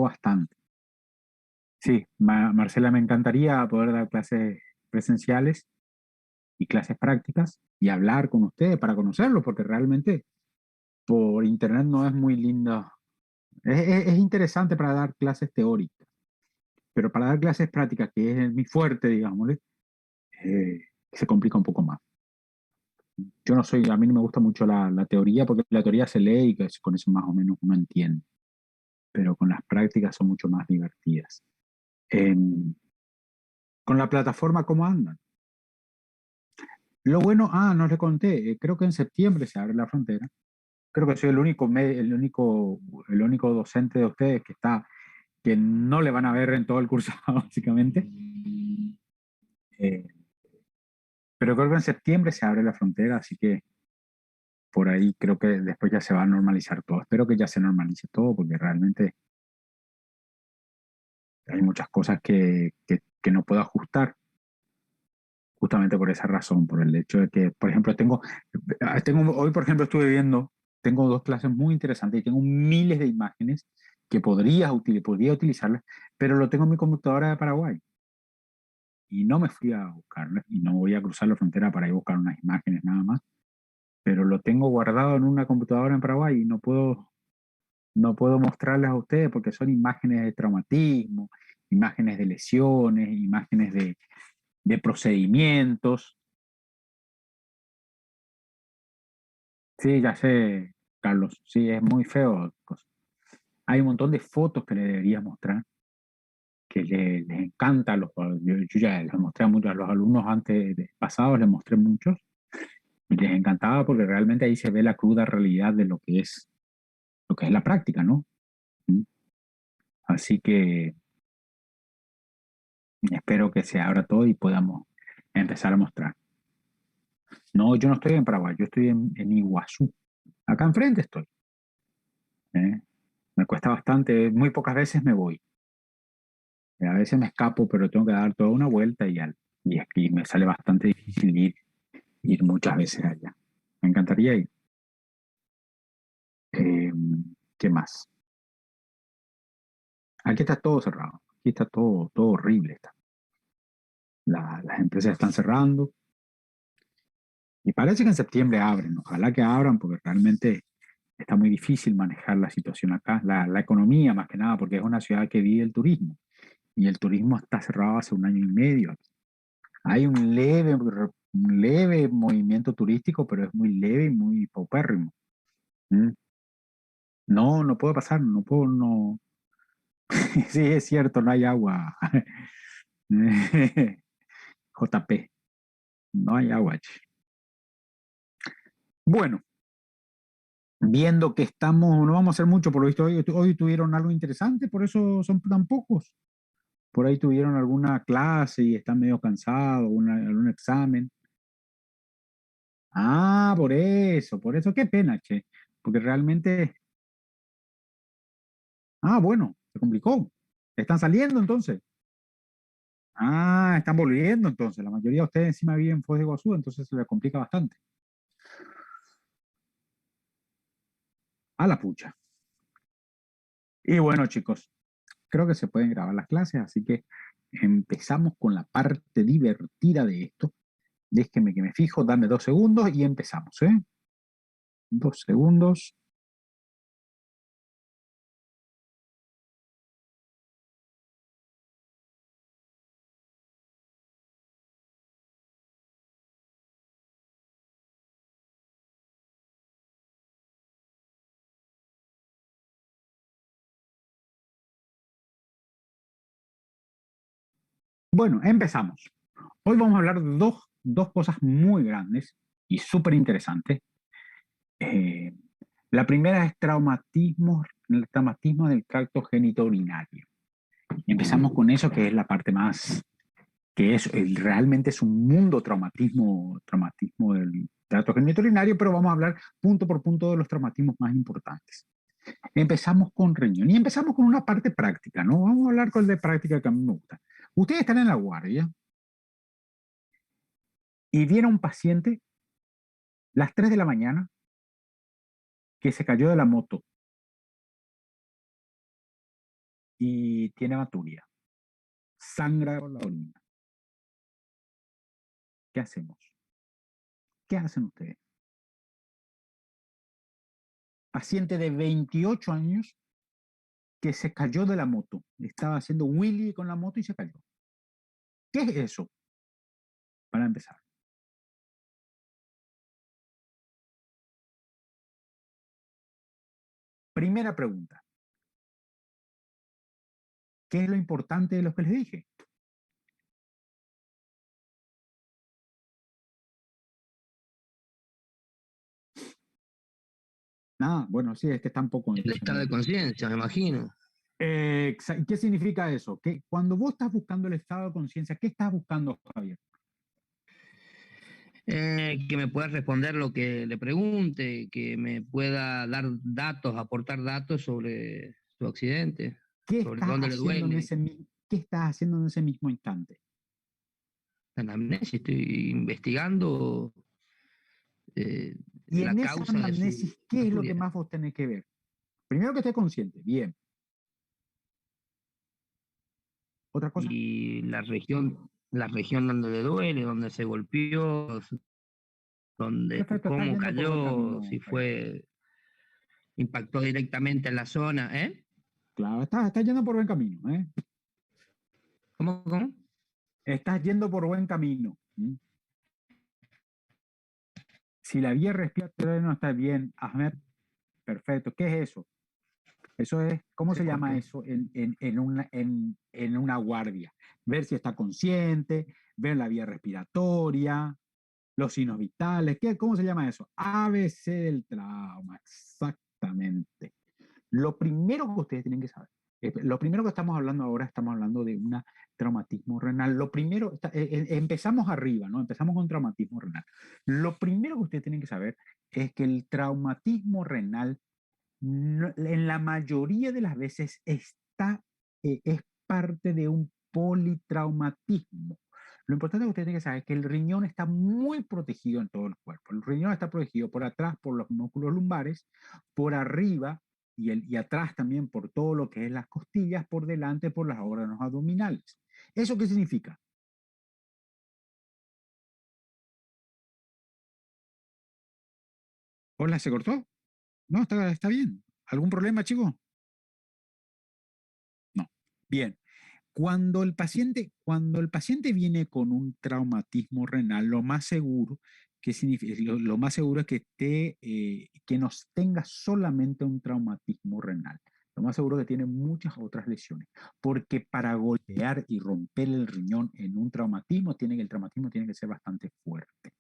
complicó bastante. Sí, Marcela, me encantaría poder dar clases presenciales y clases prácticas y hablar con ustedes para conocerlo, porque realmente por internet no es muy lindo. Es interesante para dar clases teóricas, pero para dar clases prácticas, que es mi fuerte, digámosle, eh, se complica un poco más. Yo no soy, a mí no me gusta mucho la teoría, porque la teoría se lee y que con eso más o menos uno entiende, pero con las prácticas son mucho más divertidas. Em, con la plataforma, ¿cómo andan? Lo bueno, no le conté, creo que en septiembre se abre la frontera. Creo que soy el único docente de ustedes que no le van a ver en todo el curso, básicamente. Eh, pero creo que en septiembre se abre la frontera, así que por ahí creo que después ya se va a normalizar todo. Espero que ya se normalice todo, porque realmente hay muchas cosas que no puedo ajustar, justamente por esa razón, por el hecho de que, por ejemplo, hoy, por ejemplo, tengo dos clases muy interesantes y tengo miles de imágenes que podría utilizarlas, pero lo tengo en mi computadora de Paraguay y no me fui a buscarlas y no voy a cruzar la frontera para ir a buscar unas imágenes nada más, pero lo tengo guardado en una computadora en Paraguay y no puedo mostrarlas a ustedes porque son imágenes de traumatismo, imágenes de lesiones, imágenes de procedimientos. Sí, ya sé, Carlos, sí, es muy feo. Hay un montón de fotos que le debería mostrar, que les encanta yo ya les mostré a los alumnos pasados, les mostré muchos, y les encantaba porque realmente ahí se ve la cruda realidad de lo que es la práctica, ¿no? ¿Mm? Así que espero que se abra todo y podamos empezar a mostrar. No, yo no estoy en Paraguay, yo estoy en Iguazú. Acá enfrente estoy. ¿Eh? Me cuesta bastante, muy pocas veces me voy. A veces me escapo, pero tengo que dar toda una vuelta y aquí me sale bastante difícil ir muchas veces allá. Me encantaría ir. Eh, ¿Qué más? Aquí está todo cerrado. Aquí está todo horrible. Las empresas están cerrando y parece que en septiembre abren. Ojalá que abran porque realmente está muy difícil manejar la situación acá. La economía más que nada, porque es una ciudad que vive el turismo y el turismo está cerrado hace un año y medio. Hay un leve movimiento turístico, pero es muy leve y muy paupérrimo. ¿Mm? No, no puedo pasar, no puedo, no. Sí, es cierto, no hay agua. JP, no hay agua. Che. Bueno, viendo que no vamos a hacer mucho, por lo visto hoy tuvieron algo interesante, por eso son tan pocos. Por ahí tuvieron alguna clase y están medio cansados, algún examen. Por eso, qué pena, che. Porque realmente, bueno, se complicó. ¿Están saliendo entonces? Están volviendo entonces. La mayoría de ustedes encima viven en Foz de Iguazú, entonces se les complica bastante. A la pucha. Y bueno, chicos, creo que se pueden grabar las clases, así que empezamos con la parte divertida de esto. Déjenme que me fijo, dame 2 segundos y empezamos, ¿eh? 2 segundos. Bueno, empezamos. Hoy vamos a hablar de dos cosas muy grandes y súper interesantes. Eh, la primera es el traumatismo del tracto genitourinario. Empezamos con eso, que es la parte más, realmente es un mundo traumatismo del tracto genitourinario, pero vamos a hablar punto por punto de los traumatismos más importantes. Empezamos con riñón y empezamos con una parte práctica, ¿no? Vamos a hablar con el de práctica que a mí me gusta. Ustedes están en la guardia y viene un paciente las 3 de la mañana que se cayó de la moto y tiene hematuria, sangra por la orina. ¿Qué hacemos? ¿Qué hacen ustedes? Paciente de 28 años que se cayó de la moto. Estaba haciendo Willy con la moto y se cayó. ¿Qué es eso? Para empezar. Primera pregunta. ¿Qué es lo importante de lo que les dije? Ah, bueno, sí, es que está un poco... El estado de conciencia, me imagino. ¿Qué significa eso? Que cuando vos estás buscando el estado de conciencia, ¿qué estás buscando, Javier? Que me pueda responder lo que le pregunte, que me pueda dar datos, aportar datos sobre su accidente, ¿Qué sobre estás dónde le haciendo en duele. ese, qué estás haciendo en ese mismo instante? La anamnesis, estoy investigando Y la en esa causa de su anamnesis, ¿qué es lo que hematuria. más vos tenés que ver? Primero que estés consciente, bien. ¿Otra cosa? Y la región donde le duele, donde se golpeó, donde, Perfecto, estás cómo yendo por buen cayó, camino, si Javier. fue, impactó directamente en la zona, ¿eh? Claro, estás yendo por buen camino, ¿eh? ¿Cómo? Estás yendo por buen camino. ¿Mm? Si la vía respiratoria no está bien, Ahmed, perfecto. ¿Qué es eso? Eso es, ¿cómo Se se llama cortó. eso en una guardia? Ver si está consciente, ver la vía respiratoria, los signos vitales, ¿cómo se llama eso? ABC del trauma, exactamente. Lo primero que ustedes tienen que saber, lo primero que estamos hablando ahora, estamos hablando de un traumatismo renal. Lo primero, empezamos arriba, ¿no? Empezamos con traumatismo renal. Lo primero que ustedes tienen que saber es que el traumatismo renal en la mayoría de las veces es parte de un politraumatismo. Lo importante que usted tiene que saber es que el riñón está muy protegido en todo el cuerpo. El riñón está protegido por atrás por los músculos lumbares, por arriba y atrás también por todo lo que es las costillas, por delante por los órganos abdominales. ¿Eso qué significa? Hola, ¿se cortó? No, está bien. ¿Algún problema, chico? No. Bien. Cuando el paciente viene con un traumatismo renal, lo más seguro lo más seguro es que que nos tenga solamente un traumatismo renal. Lo más seguro es que tiene muchas otras lesiones, porque para golpear y romper el riñón en un traumatismo, el traumatismo tiene que ser bastante fuerte.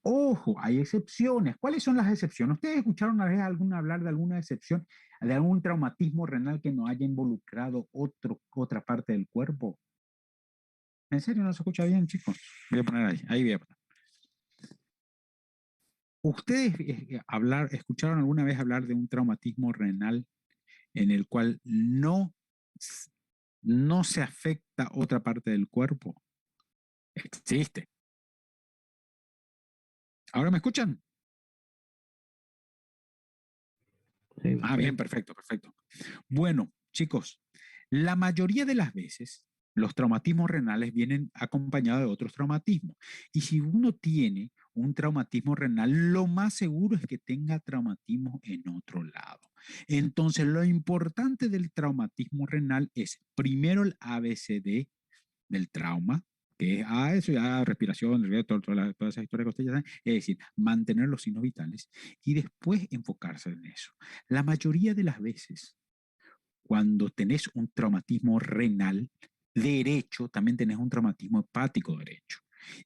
Ojo, hay excepciones. ¿Cuáles son las excepciones? ¿Ustedes escucharon una vez hablar de alguna excepción, de algún traumatismo renal que no haya involucrado otra parte del cuerpo? ¿En serio no se escucha bien, chicos? Voy a poner ahí voy a poner. ¿Ustedes escucharon alguna vez hablar de un traumatismo renal en el cual no se afecta otra parte del cuerpo? Existe. ¿Ahora me escuchan? Sí, Ah, bien, perfecto, perfecto. Bueno, chicos, la mayoría de las veces los traumatismos renales vienen acompañados de otros traumatismos. Y si uno tiene un traumatismo renal, lo más seguro es que tenga traumatismo en otro lado. Entonces, lo importante del traumatismo renal es primero el ABCD del trauma, que es eso ya respiración, toda esa historia que ustedes ya saben, es decir, mantener los signos vitales y después enfocarse en eso. La mayoría de las veces, cuando tenés un traumatismo renal derecho, también tenés un traumatismo hepático derecho.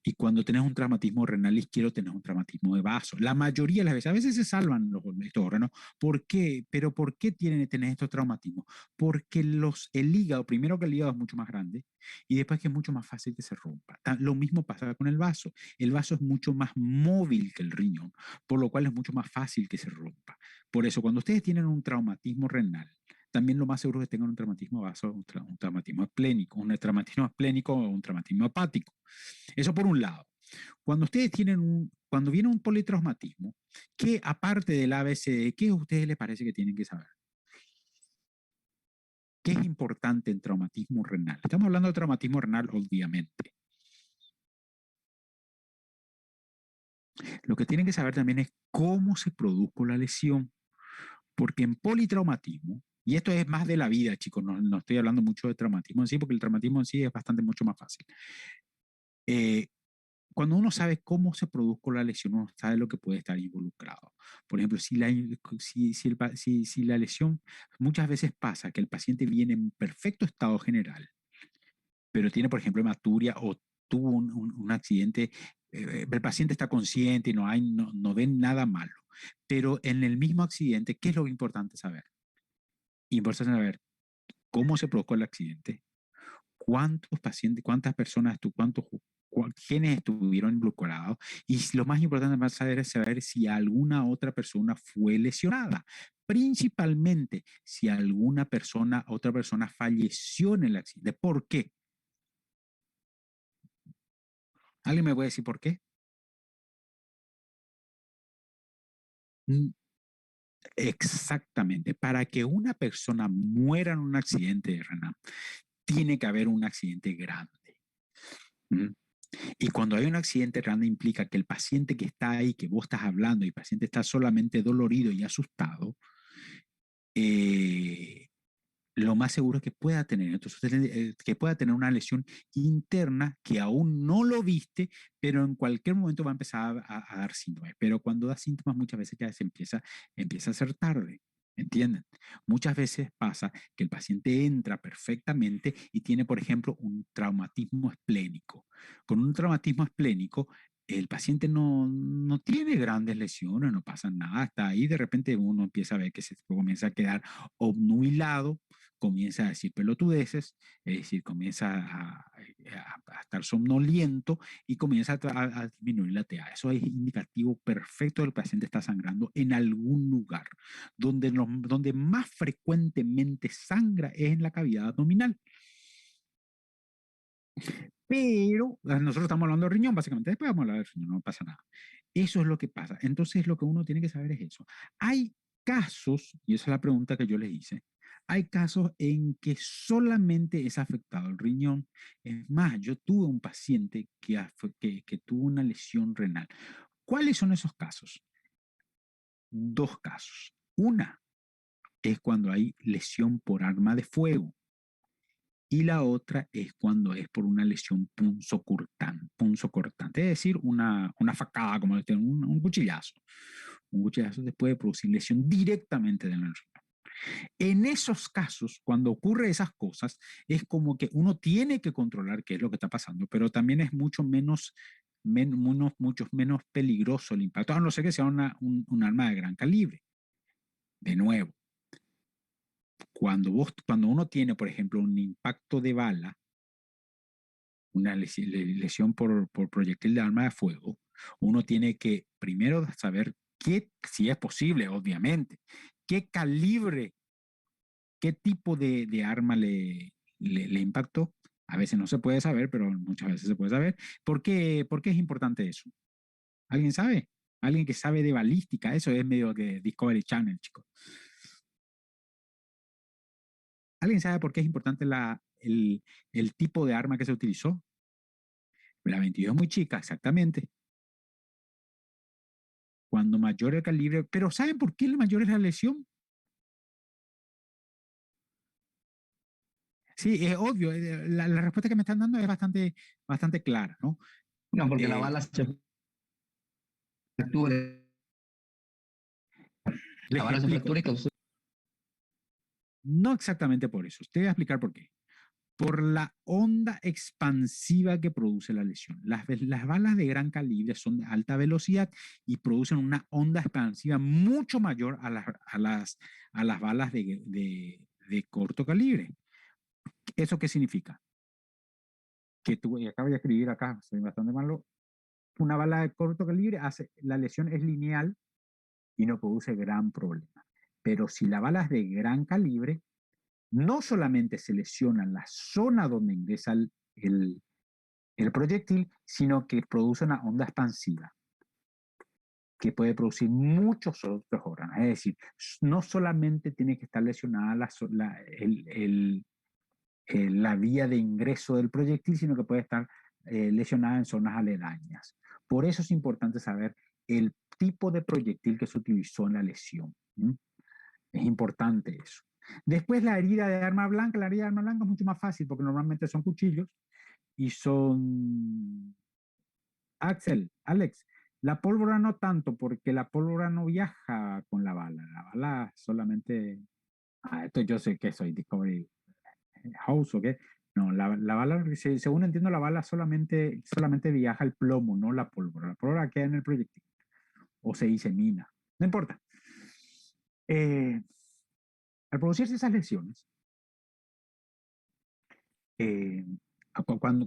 Y cuando tenés un traumatismo renal izquierdo, tenés un traumatismo de vaso. La mayoría de las veces, a veces se salvan estos órganos. ¿Por qué? ¿Pero por qué tenés estos traumatismos? Porque el hígado, primero que el hígado es mucho más grande y después que es mucho más fácil que se rompa. Lo mismo pasa con el vaso. El vaso es mucho más móvil que el riñón, por lo cual es mucho más fácil que se rompa. Por eso, cuando ustedes tienen un traumatismo renal, también lo más seguro es que tengan un traumatismo vaso, un traumatismo esplénico, un traumatismo esplénico o un traumatismo hepático. Eso por un lado. Cuando viene un politraumatismo, ¿qué aparte del ABCD, qué a ustedes les parece que tienen que saber? ¿Qué es importante en traumatismo renal? Estamos hablando de traumatismo renal, obviamente. Lo que tienen que saber también es cómo se produjo la lesión, porque en politraumatismo, y esto es más de la vida, chicos, no estoy hablando mucho de traumatismo en sí, porque el traumatismo en sí es bastante mucho más fácil. Cuando uno sabe cómo se produjo la lesión, uno sabe lo que puede estar involucrado. Por ejemplo, si la lesión, muchas veces pasa que el paciente viene en perfecto estado general, pero tiene, por ejemplo, hematuria o tuvo un accidente, el paciente está consciente y no ven nada malo. Pero en el mismo accidente, ¿qué es lo importante saber? Importante saber cómo se produjo el accidente, cuántos pacientes, cuántas personas, quiénes estuvieron involucrados, y lo más importante más saber es saber si alguna otra persona fue lesionada, principalmente si otra persona falleció en el accidente. ¿Por qué? ¿Alguien me puede decir por qué? Exactamente. Para que una persona muera en un accidente renal, tiene que haber un accidente grande. ¿Mm? Y cuando hay un accidente grande implica que el paciente que está ahí, que vos estás hablando, y el paciente está solamente dolorido y asustado, eh, lo más seguro es que pueda tener, entonces, que pueda tener una lesión interna que aún no lo viste, pero en cualquier momento va a empezar a dar síntomas. Pero cuando da síntomas muchas veces ya empieza a ser tarde. ¿Entienden? Muchas veces pasa que el paciente entra perfectamente y tiene, por ejemplo, un traumatismo esplénico. Con un traumatismo esplénico, el paciente no tiene grandes lesiones, no pasa nada, está ahí, de repente uno empieza a ver que se comienza a quedar obnubilado, comienza a decir pelotudeces, es decir, comienza a estar somnoliento y comienza a disminuir la TA. Eso es indicativo perfecto del paciente está sangrando en algún lugar. Donde más frecuentemente sangra es en la cavidad abdominal. Pero nosotros estamos hablando del riñón, básicamente. Después vamos a hablar del riñón, no pasa nada. Eso es lo que pasa. Entonces, lo que uno tiene que saber es eso. Hay casos, y esa es la pregunta que yo les hice, hay casos en que solamente es afectado el riñón. Es más, yo tuve un paciente que tuvo una lesión renal. ¿Cuáles son esos casos? Dos casos. Una es cuando hay lesión por arma de fuego. Y la otra es cuando es por una lesión punzocortante, es decir, una facada, como un cuchillazo. Un cuchillazo se puede producir lesión directamente del riñón. En esos casos, cuando ocurre esas cosas, es como que uno tiene que controlar qué es lo que está pasando, pero también es mucho menos peligroso el impacto, a no ser que sea un arma de gran calibre. De nuevo, cuando uno tiene, por ejemplo, un impacto de bala, una lesión por proyectil de arma de fuego, uno tiene que primero saber si es posible, obviamente, qué calibre, qué tipo de arma le impactó. A veces no se puede saber, pero muchas veces se puede saber. ¿Por qué es importante eso? ¿Alguien sabe? ¿Alguien que sabe de balística? Eso es medio de Discovery Channel, chicos. ¿Alguien sabe por qué es importante el tipo de arma que se utilizó? La 22 es muy chica, exactamente. Cuando mayor el calibre, pero ¿saben por qué el mayor es la lesión? Sí, es obvio, la respuesta que me están dando es bastante clara, ¿no? No, porque la bala se fractura. La Les bala se explico, fractura y causa. no exactamente por eso, te voy a explicar por qué. Por la onda expansiva que produce la lesión. Las balas de gran calibre son de alta velocidad y producen una onda expansiva mucho mayor a las balas de corto calibre. ¿Eso qué significa? Que tú, y acabo de escribir acá, soy bastante malo, una bala de corto calibre la lesión es lineal y no produce gran problema. Pero si la bala es de gran calibre, no solamente se lesiona la zona donde ingresa el proyectil, sino que produce una onda expansiva. que puede producir muchos otros órganos. Es decir, no solamente tiene que estar lesionada la vía de ingreso del proyectil, sino que puede estar lesionada en zonas aledañas. Por eso es importante saber el tipo de proyectil que se utilizó en la lesión. Es importante eso. Después la herida de arma blanca. La herida de arma blanca es mucho más fácil porque normalmente son cuchillos y son... Alex, la pólvora no tanto porque la pólvora no viaja con la bala. La bala solamente... esto yo sé que soy Discovery House o qué. No, la bala, según entiendo, la bala solamente viaja el plomo, no la pólvora. La pólvora queda en el proyectil o se disemina. No importa. Al producirse esas lesiones, eh,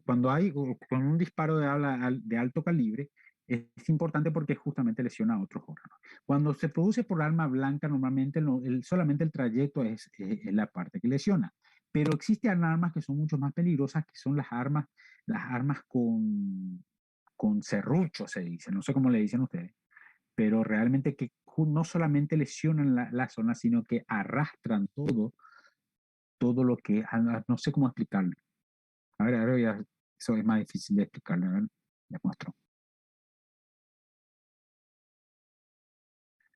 cuando hay con un disparo de alto calibre, es importante porque justamente lesiona a otros órganos. Cuando se produce por arma blanca, normalmente solamente el trayecto es la parte que lesiona. Pero existen armas que son mucho más peligrosas, que son las armas con serrucho, se dice. No sé cómo le dicen ustedes, pero realmente que no solamente lesionan la zona, sino que arrastran todo lo que, no sé cómo explicarlo. A ver, ahora ya, eso es más difícil de explicarle. A ver, les muestro.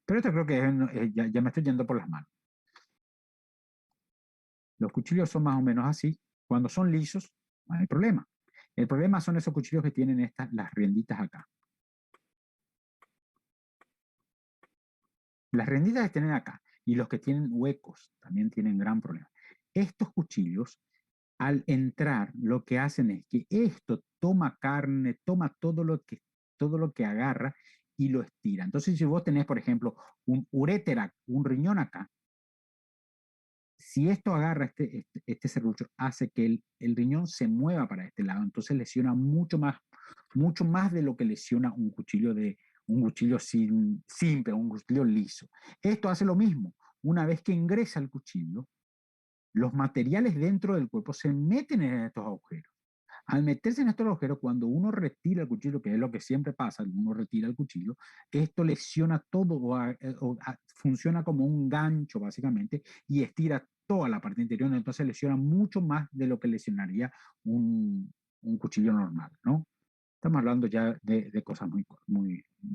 Pero esto creo que ya me estoy yendo por las manos. Los cuchillos son más o menos así. Cuando son lisos, no hay problema. El problema son esos cuchillos que tienen las rienditas acá. Las rienditas que tienen acá y los que tienen huecos también tienen gran problema. Estos cuchillos, al entrar, lo que hacen es que esto toma carne, toma todo lo que agarra y lo estira. Entonces, si vos tenés, por ejemplo, un urétera, un riñón acá, si esto agarra este serrucho, hace que el riñón se mueva para este lado, entonces lesiona mucho más de lo que lesiona un cuchillo simple, un cuchillo liso. Esto hace lo mismo. Una vez que ingresa el cuchillo, los materiales dentro del cuerpo se meten en estos agujeros. Al meterse en estos agujeros, cuando uno retira el cuchillo, que es lo que siempre pasa, uno retira el cuchillo, esto lesiona todo funciona como un gancho básicamente y estira toda la parte interior, entonces lesiona mucho más de lo que lesionaría un cuchillo normal, ¿no? Estamos hablando ya de cosas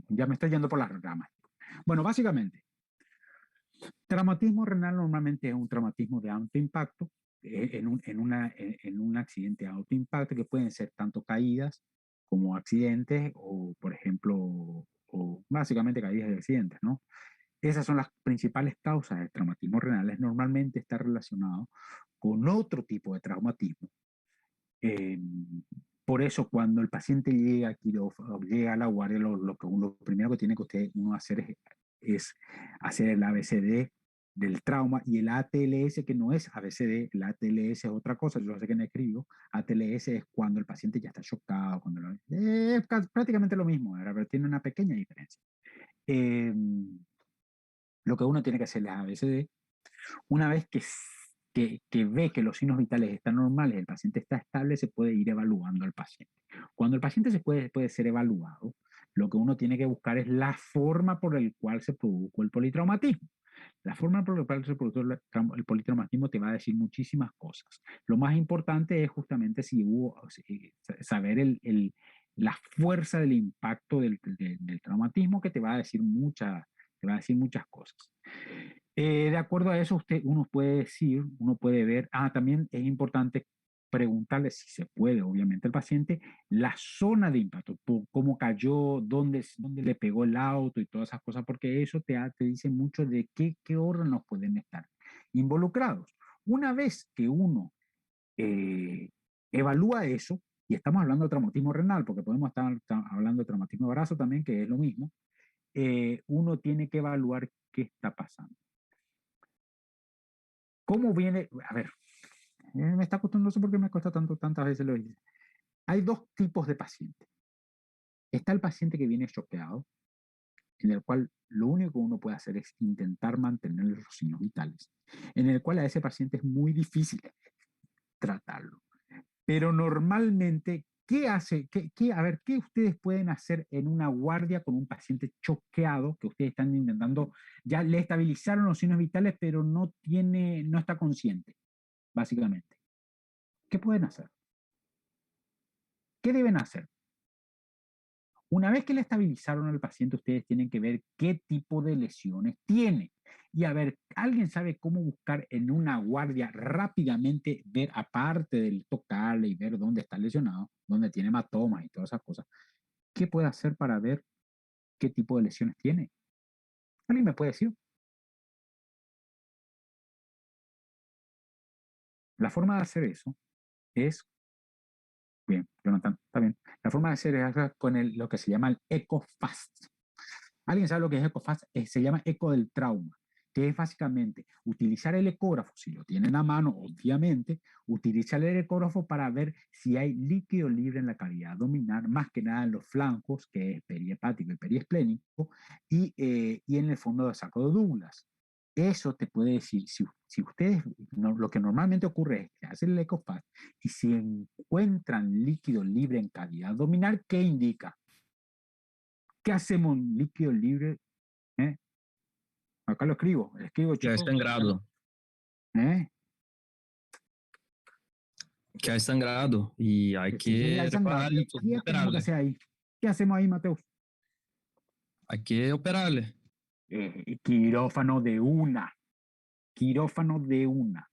ya me estoy yendo por las ramas. Bueno, básicamente, traumatismo renal normalmente es un traumatismo de alto impacto, en un accidente de alto impacto, que pueden ser tanto caídas como accidentes o, por ejemplo, o básicamente caídas y accidentes, ¿no? Esas son las principales causas de traumatismo renales. Normalmente está relacionado con otro tipo de traumatismo. Eh, por eso, cuando el paciente llega aquí o llega a la guardia, lo primero que tiene que uno hacer es hacer el ABCD del trauma y el ATLS, que no es ABCD. El ATLS es otra cosa, yo sé que no escribo. ATLS es cuando el paciente ya está chocado, es prácticamente lo mismo, pero tiene una pequeña diferencia. Lo que uno tiene que hacer es ABCD. Una vez que ve que los signos vitales están normales, el paciente está estable, se puede ir evaluando al paciente. Cuando el paciente puede ser evaluado, lo que uno tiene que buscar es la forma por la cual se produjo el politraumatismo. La forma por la cual se produjo el politraumatismo te va a decir muchísimas cosas. Lo más importante es justamente saber la fuerza del impacto del traumatismo, que te va a decir muchas cosas. De acuerdo a eso, uno puede ver, también es importante preguntarle si se puede, obviamente, al paciente, la zona de impacto, cómo cayó, dónde le pegó el auto y todas esas cosas, porque eso te dice mucho de qué órganos pueden estar involucrados. Una vez que uno evalúa eso, y estamos hablando de traumatismo renal, porque podemos estar hablando de traumatismo de brazo también, que es lo mismo, uno tiene que evaluar qué está pasando. ¿Cómo viene? A ver, me está costando eso porque me cuesta tantas veces lo dice. Hay dos tipos de pacientes. Está el paciente que viene choqueado, en el cual lo único que uno puede hacer es intentar mantener los signos vitales, en el cual a ese paciente es muy difícil tratarlo. Pero normalmente ¿qué hace? A ver, ¿qué ustedes pueden hacer en una guardia con un paciente choqueado que ustedes están intentando, ya le estabilizaron los signos vitales, pero no está consciente, básicamente? ¿Qué pueden hacer? ¿Qué deben hacer? Una vez que le estabilizaron al paciente, ustedes tienen que ver qué tipo de lesiones tiene. Y a ver, ¿alguien sabe cómo buscar en una guardia rápidamente, ver aparte del tocarle y ver dónde está lesionado, dónde tiene hematomas y todas esas cosas? ¿Qué puede hacer para ver qué tipo de lesiones tiene? ¿Alguien me puede decir? La forma de hacer eso es, bien, Jonathan, está bien. La forma de hacer es con lo que se llama el ECOFAST. ¿Alguien sabe lo que es ECOFAST? Se llama eco del trauma, que es básicamente utilizar el ecógrafo, si lo tienen a mano, obviamente, utilizar el ecógrafo para ver si hay líquido libre en la cavidad abdominal, más que nada en los flancos, que es perihepático y periesplénico, y en el fondo del saco de Douglas. Eso te puede decir, si ustedes, lo que normalmente ocurre es que hacen el ECOFAST y si encuentran líquido libre en cavidad abdominal, ¿qué indica? ¿Qué hacemos en líquido libre? ¿Eh? Acá lo escribo, Que hay chicos. sangrado. ¿Eh? Que hay sangrado y hay Sí, que hay sangrado. repararle, ¿Y qué tenemos que operarle. hacer ahí? ¿Qué hacemos ahí, Mateus? Hay que operarle. Quirófano de una. Quirófano de una.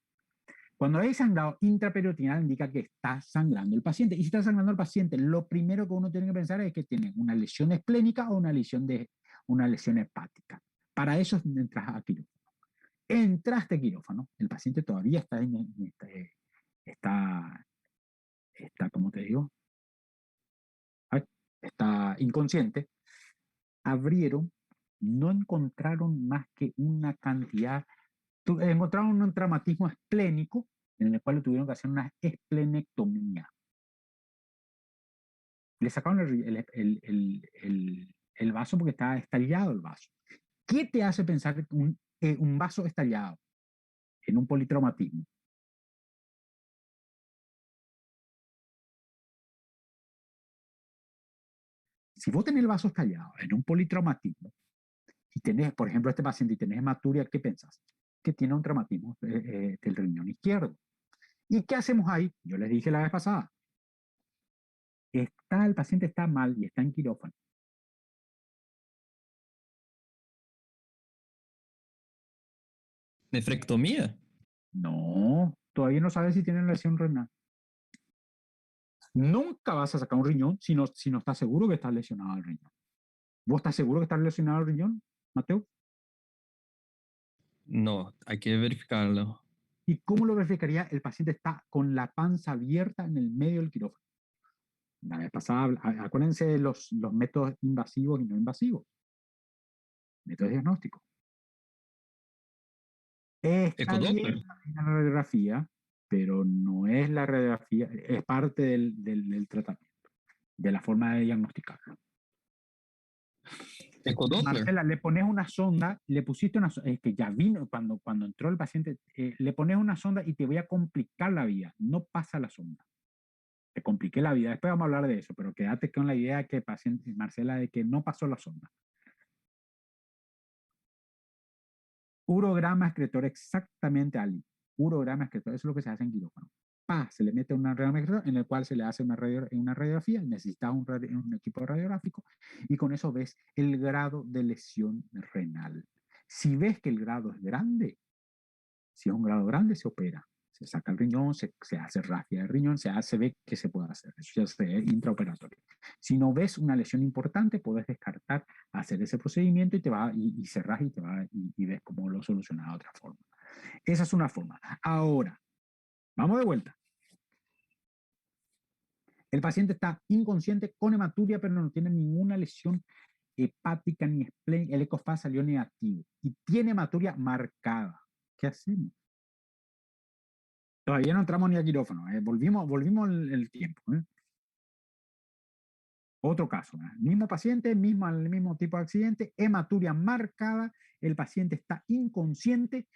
Cuando hay sangrado intraperitoneal indica que está sangrando el paciente. Y si está sangrando el paciente, lo primero que uno tiene que pensar es que tiene una lesión esplénica o una lesión hepática. Para eso entras a quirófano. Entraste a quirófano, el paciente todavía está, ¿cómo te digo? Está inconsciente. Abrieron, no encontraron más que una cantidad, encontraron un traumatismo esplénico en el cual tuvieron que hacer una esplenectomía. Le sacaron el vaso porque estaba estallado el vaso. ¿Qué te hace pensar que un vaso estallado en un politraumatismo? Si vos tenés el vaso estallado en un politraumatismo y tenés, por ejemplo, este paciente y tenés hematuria, ¿qué pensás? Que tiene un traumatismo del riñón izquierdo. ¿Y qué hacemos ahí? Yo les dije la vez pasada, el paciente está mal y está en quirófano. Nefrectomía. No, todavía no sabes si tiene lesión renal. Nunca vas a sacar un riñón si no estás seguro que está lesionado el riñón. ¿Vos estás seguro que está lesionado el riñón, Mateo? No, hay que verificarlo. ¿Y cómo lo verificaría? El paciente está con la panza abierta en el medio del quirófano. La vez pasada, acuérdense de los métodos invasivos y no invasivos. Métodos diagnósticos. Está Ecodoppler. bien la radiografía, pero no es la radiografía, es parte del tratamiento, de la forma de diagnosticarlo. Ecodoppler. Marcela, le pones una sonda, le pusiste una sonda, es que ya vino, cuando entró el paciente, le pones una sonda y te voy a complicar la vida, no pasa la sonda. Te compliqué la vida, después vamos a hablar de eso, pero quédate con la idea que paciente, Marcela, de que no pasó la sonda. Urograma excretor exactamente, Ali. Urograma excretor, eso es lo que se hace en quirófano. Se le mete una radiograma excretor en el cual se le hace una radiografía, necesita un equipo radiográfico y con eso ves el grado de lesión renal. Si ves que el grado es grande, si es un grado grande, se opera. Se saca el riñón, se hace rafia del riñón, se ve que se puede hacer. Eso ya es intraoperatorio. Si no ves una lesión importante, puedes descartar hacer ese procedimiento y cerrar y ves cómo lo solucionas de otra forma. Esa es una forma. Ahora, vamos de vuelta. El paciente está inconsciente con hematuria, pero no tiene ninguna lesión hepática ni esplénica. El ECOFAST salió negativo y tiene hematuria marcada. ¿Qué hacemos? Todavía no entramos ni a quirófano. Volvimos el tiempo. Otro caso. Mismo paciente, el mismo tipo de accidente, hematuria marcada, el paciente está inconsciente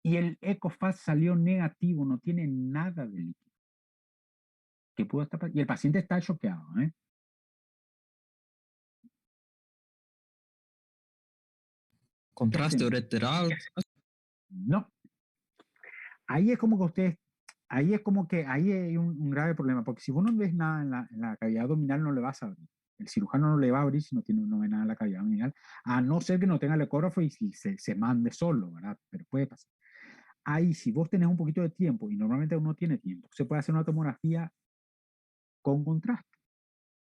y el ECOFAST salió negativo, no tiene nada de líquido. ¿Qué pudo estar pasando? Y el paciente está choqueado, ¿eh? Contraste hacemos? ureteral. No. Ahí es como que ustedes, ahí es como que ahí hay un grave problema, porque si vos no ves nada en la cavidad abdominal, no le vas a abrir. El cirujano no le va a abrir si no ve nada en la cavidad abdominal, a no ser que no tenga el ecógrafo y se mande solo, ¿verdad? Pero puede pasar. Ahí, si vos tenés un poquito de tiempo, y normalmente uno tiene tiempo, se puede hacer una tomografía con contraste.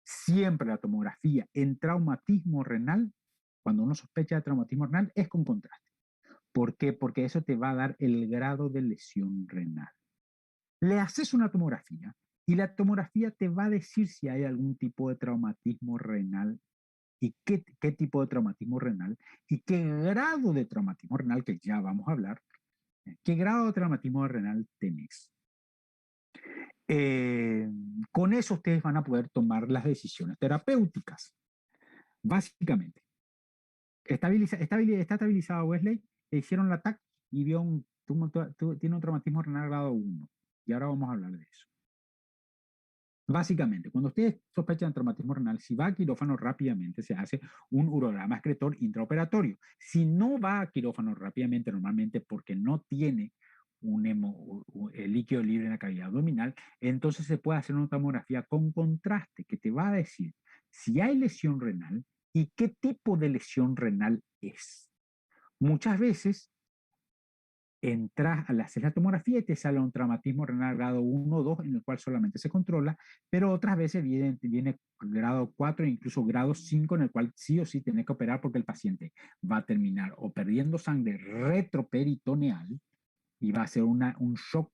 Siempre la tomografía en traumatismo renal, cuando uno sospecha de traumatismo renal, es con contraste. ¿Por qué? Porque eso te va a dar el grado de lesión renal. Le haces una tomografía y la tomografía te va a decir si hay algún tipo de traumatismo renal y qué tipo de traumatismo renal y qué grado de traumatismo renal, que ya vamos a hablar, qué grado de traumatismo renal tenés. Con eso ustedes van a poder tomar las decisiones terapéuticas. Básicamente, está estabilizado Wesley, le hicieron la TAC y vio tiene un traumatismo renal grado 1. Y ahora vamos a hablar de eso. Básicamente, cuando ustedes sospechan traumatismo renal, si va a quirófano rápidamente, se hace un urograma excretor intraoperatorio. Si no va a quirófano rápidamente, normalmente porque no tiene el líquido libre en la cavidad abdominal, entonces se puede hacer una tomografía con contraste que te va a decir si hay lesión renal y qué tipo de lesión renal es. Muchas veces entras a hacer la tomografía y te sale un traumatismo renal grado 1 o 2 en el cual solamente se controla, pero otras veces viene grado 4 e incluso grado 5 en el cual sí o sí tenés que operar porque el paciente va a terminar o perdiendo sangre retroperitoneal y va a ser un shock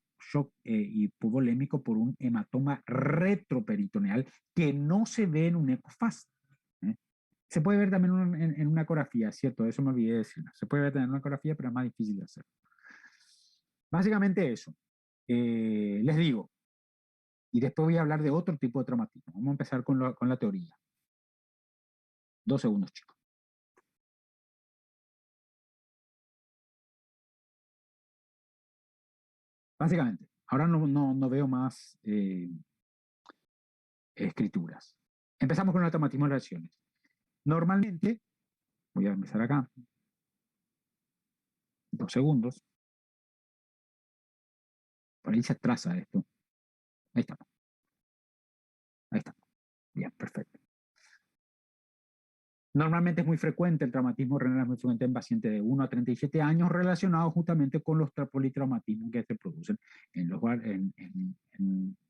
hipovolémico por un hematoma retroperitoneal que no se ve en un ecofast. Se puede ver también en una ecografía, ¿cierto? Eso me olvidé de decir. Se puede ver también en una ecografía, pero es más difícil de hacer. Básicamente eso. Les digo, y después voy a hablar de otro tipo de traumatismo. Vamos a empezar con la teoría. 2 segundos, chicos. Básicamente, ahora no veo más escrituras. Empezamos con el traumatismo de lesiones. Normalmente, voy a empezar acá. 2 segundos. Por ahí se atrasa esto. Ahí está. Ahí está. Bien, perfecto. Normalmente es muy frecuente, el traumatismo renal es muy frecuente en pacientes de 1 a 37 años relacionados justamente con los politraumatismos que se producen en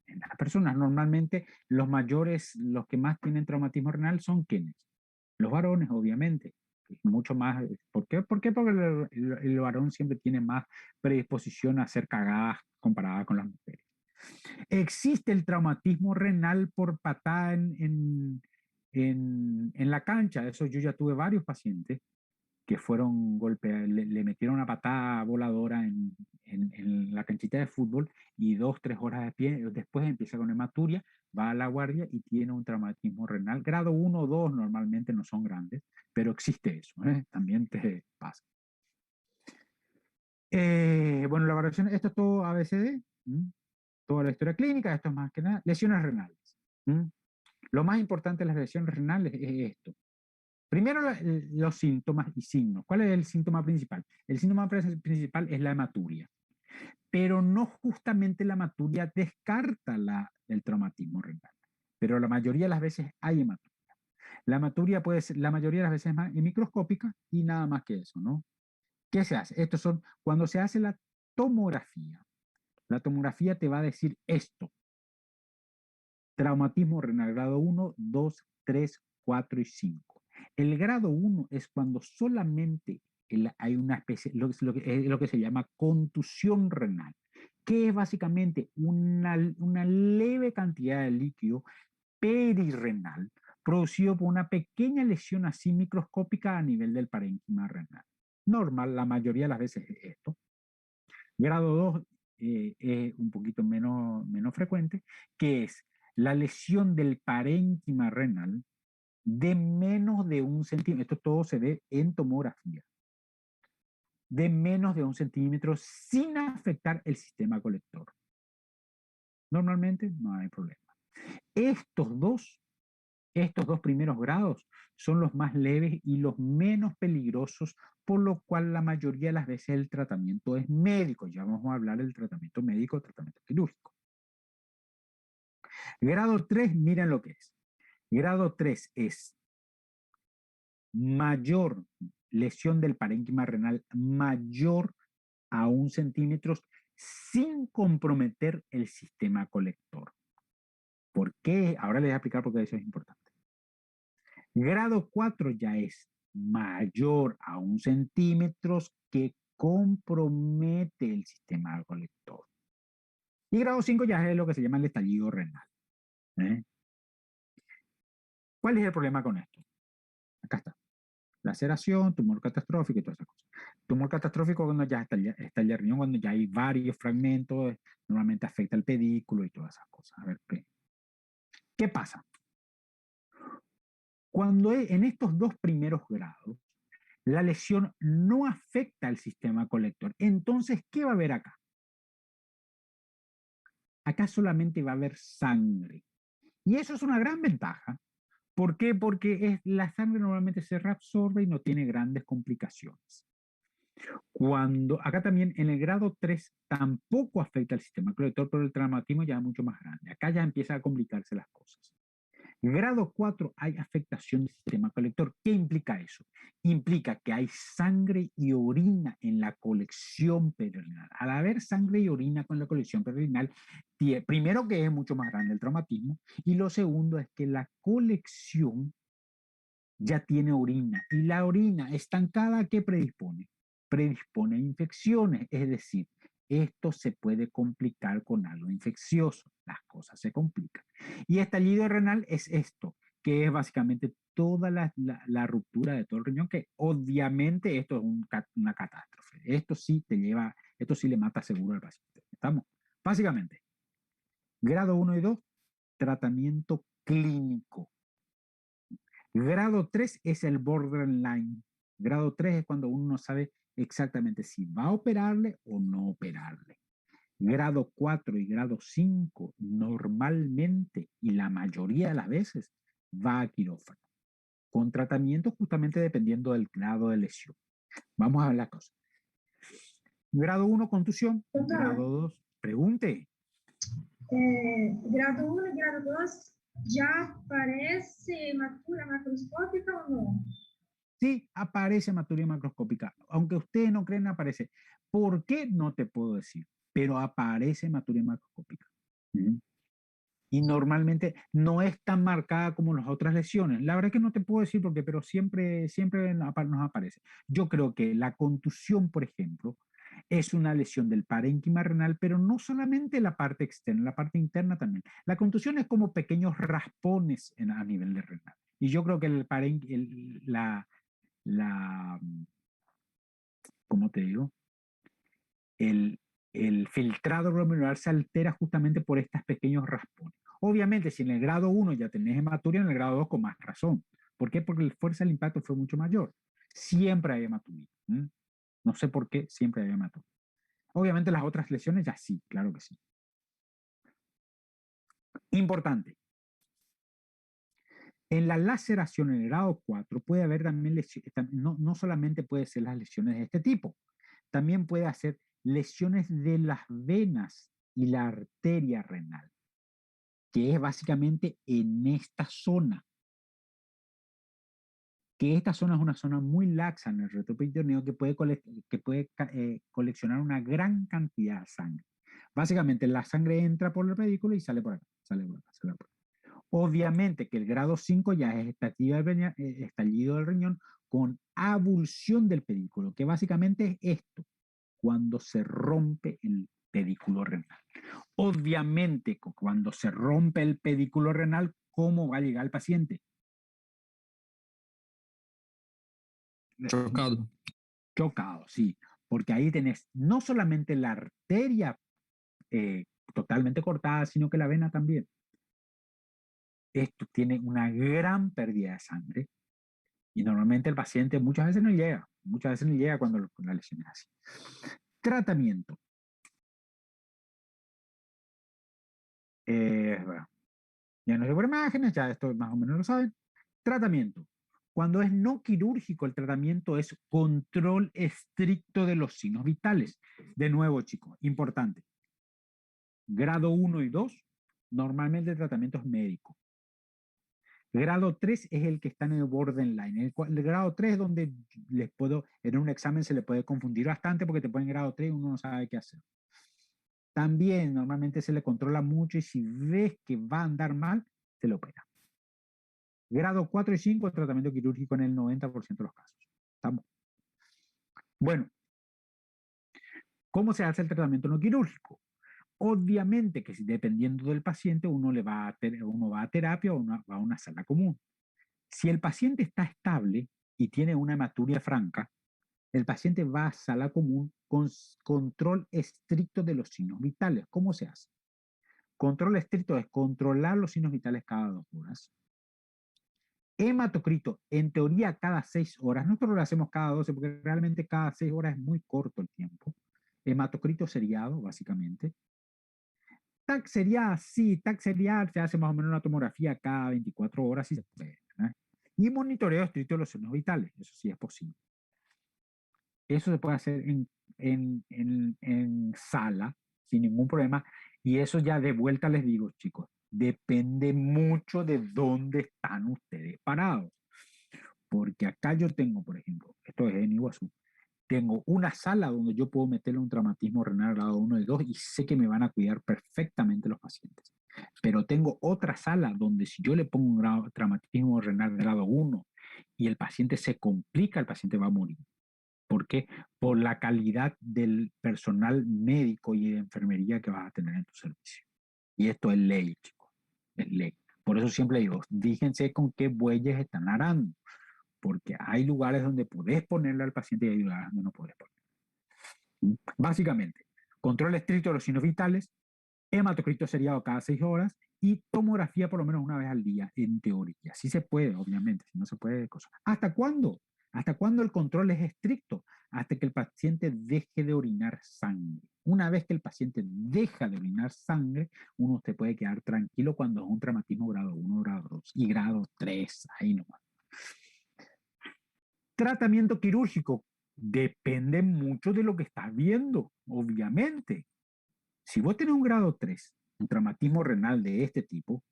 las personas. Normalmente los mayores, los que más tienen traumatismo renal son ¿quiénes? Los varones, obviamente. Mucho más. ¿Por qué? Porque el varón siempre tiene más predisposición a ser cagadas comparada con las mujeres. Existe el traumatismo renal por patada en la cancha. Eso yo ya tuve varios pacientes que fueron golpeados, le metieron una patada voladora en la canchita de fútbol y 2, 3 horas de pie, después empieza con hematuria, va a la guardia y tiene un traumatismo renal. Grado 1 o 2 normalmente no son grandes, pero existe eso, también te pasa. Bueno, la evaluación, esto es todo ABCD, toda la historia clínica, esto es más que nada, lesiones renales. Lo más importante de las lesiones renales es esto. Primero, los síntomas y signos. ¿Cuál es el síntoma principal? El síntoma principal es la hematuria. Pero no justamente la hematuria descarta el traumatismo renal. Pero la mayoría de las veces hay hematuria. La hematuria puede ser, la mayoría de las veces es microscópica y nada más que eso, ¿no? ¿Qué se hace? Estos son, cuando se hace la tomografía te va a decir esto. Traumatismo renal grado 1, 2, 3, 4 y 5. El grado 1 es cuando solamente hay una especie, lo que se llama contusión renal, que es básicamente una leve cantidad de líquido perirrenal producido por una pequeña lesión así microscópica a nivel del parénquima renal. Normal, la mayoría de las veces es esto. Grado 2 es un poquito menos frecuente, que es la lesión del parénquima renal de menos de 1 centímetro. Esto todo se ve en tomografía. De menos de 1 centímetro sin afectar el sistema colector. Normalmente no hay problema. Estos dos primeros grados son los más leves y los menos peligrosos, por lo cual la mayoría de las veces el tratamiento es médico. Ya vamos a hablar del tratamiento médico, tratamiento quirúrgico. Grado 3, miren lo que es. Grado 3 es mayor lesión del parénquima renal mayor a 1 centímetro sin comprometer el sistema colector. ¿Por qué? Ahora les voy a explicar por qué eso es importante. Grado 4 ya es mayor a 1 centímetro que compromete el sistema colector. Y grado 5 ya es lo que se llama el estallido renal. ¿Cuál es el problema con esto? Acá está. Laceración, tumor catastrófico y todas esas cosas. Tumor catastrófico cuando ya está el riñón, cuando ya hay varios fragmentos, normalmente afecta el pedículo y todas esas cosas. A ver, ¿qué pasa? Cuando en estos dos primeros grados, la lesión no afecta al sistema colector. Entonces, ¿qué va a haber acá? Acá solamente va a haber sangre. Y eso es una gran ventaja. ¿Por qué? Porque la sangre normalmente se reabsorbe y no tiene grandes complicaciones. Acá también en el grado 3 tampoco afecta al sistema colector, pero el traumatismo ya es mucho más grande. Acá ya empieza a complicarse las cosas. Grado 4 hay afectación del sistema colector. ¿Qué implica eso? Implica que hay sangre y orina en la colección perirenal. Al haber sangre y orina con la colección perirenal, primero que es mucho más grande el traumatismo y lo segundo es que la colección ya tiene orina y la orina estancada, ¿qué predispone? Predispone a infecciones, es decir, esto se puede complicar con algo infeccioso, las cosas se complican. Y estallido renal es esto, que es básicamente toda la ruptura de todo el riñón, que obviamente esto es una catástrofe. Esto sí le mata seguro al paciente. ¿Estamos? Básicamente, grado 1 y 2, tratamiento clínico. Grado 3 es el borderline. Grado 3 es cuando uno no sabe exactamente si va a operarle o no operarle. Grado 4 y grado 5 normalmente y la mayoría de las veces va a quirófano. Con tratamiento justamente dependiendo del grado de lesión. Vamos a ver las cosas. Grado 1, contusión. Grado 2, pregunte. Grado 1 y grado 2, ¿ya aparece hematura macroscópica o no? Sí, aparece hematuria macroscópica. Aunque ustedes no creen, aparece. ¿Por qué? No te puedo decir, pero aparece hematuria macroscópica. Y normalmente no es tan marcada como las otras lesiones. La verdad es que no te puedo decir por qué, pero siempre nos aparece. Yo creo que la contusión, por ejemplo, es una lesión del parénquima renal, pero no solamente la parte externa, la parte interna también. La contusión es como pequeños raspones a nivel de renal. Y yo creo que ¿cómo te digo? El filtrado glomerular se altera justamente por estos pequeños raspones. Obviamente, si en el grado 1 ya tenés hematuria, en el grado 2 con más razón. ¿Por qué? Porque la fuerza del impacto fue mucho mayor. Siempre hay hematuria. No sé por qué siempre hay hematuria. Obviamente las otras lesiones ya sí, claro que sí. Importante. En la laceración en el grado 4 puede haber también lesiones, no solamente puede ser las lesiones de este tipo, también puede hacer lesiones de las venas y la arteria renal, que es básicamente en esta zona. Que esta zona es una zona muy laxa en el retroperitoneo que puede coleccionar una gran cantidad de sangre. Básicamente la sangre entra por el pedículo y sale por acá, sale por acá, sale por acá. Obviamente que el grado 5 ya es estallido del riñón con avulsión del pedículo, que básicamente es esto, cuando se rompe el pedículo renal. Obviamente, cuando se rompe el pedículo renal, ¿cómo va a llegar el paciente? Chocado. Chocado, sí, porque ahí tenés no solamente la arteria totalmente cortada, sino que la vena también. Esto tiene una gran pérdida de sangre y normalmente el paciente muchas veces no llega cuando la lesión es así. Tratamiento. Bueno, Ya no sé por imágenes, ya esto más o menos lo saben. Tratamiento. Cuando es no quirúrgico, el tratamiento es control estricto de los signos vitales. De nuevo, chicos, importante. Grado 1 y 2, normalmente el tratamiento es médico. Grado 3 es el que está en el borderline. El grado 3 es donde en un examen se le puede confundir bastante porque te ponen grado 3 y uno no sabe qué hacer. También normalmente se le controla mucho y si ves que va a andar mal, se le opera. Grado 4 y 5, tratamiento quirúrgico en el 90% de los casos. ¿Estamos? Bueno, ¿cómo se hace el tratamiento no quirúrgico? Obviamente que dependiendo del paciente, uno va a terapia o va a una sala común. Si el paciente está estable y tiene una hematuria franca, el paciente va a sala común con control estricto de los signos vitales. ¿Cómo se hace? Control estricto es controlar los signos vitales cada 2 horas. Hematocrito, en teoría cada 6 horas. Nosotros lo hacemos cada 12 porque realmente cada 6 horas es muy corto el tiempo. Hematocrito seriado, básicamente. TAC serial, sí, TAC serial se hace más o menos una tomografía cada 24 horas y se puede. Y monitoreo estricto de los signos vitales, eso sí es posible. Eso se puede hacer en sala sin ningún problema. Y eso ya de vuelta les digo, chicos, depende mucho de dónde están ustedes parados. Porque acá yo tengo, por ejemplo, esto es en Iguazú, tengo una sala donde yo puedo meterle un traumatismo renal grado 1 y 2 y sé que me van a cuidar perfectamente los pacientes. Pero tengo otra sala donde si yo le pongo un traumatismo renal grado 1 y el paciente se complica, el paciente va a morir. ¿Por qué? Por la calidad del personal médico y de enfermería que vas a tener en tu servicio. Y esto es ley, chicos, es ley. Por eso siempre digo, fíjense con qué bueyes están arando, porque hay lugares donde podés ponerle al paciente y hay lugares donde no podés ponerle. Básicamente, control estricto de los signos vitales, hematocrito seriado cada 6 horas y tomografía por lo menos una vez al día, en teoría. Sí se puede, obviamente, si no se puede, cosas. ¿Hasta cuándo? ¿Hasta cuándo el control es estricto? Hasta que el paciente deje de orinar sangre. Una vez que el paciente deja de orinar sangre, uno se puede quedar tranquilo cuando es un traumatismo grado 1, grado 2 y grado 3, ahí nomás. Tratamiento quirúrgico depende mucho de lo que estás viendo, obviamente. Si vos tenés un grado 3, un traumatismo renal de este tipo,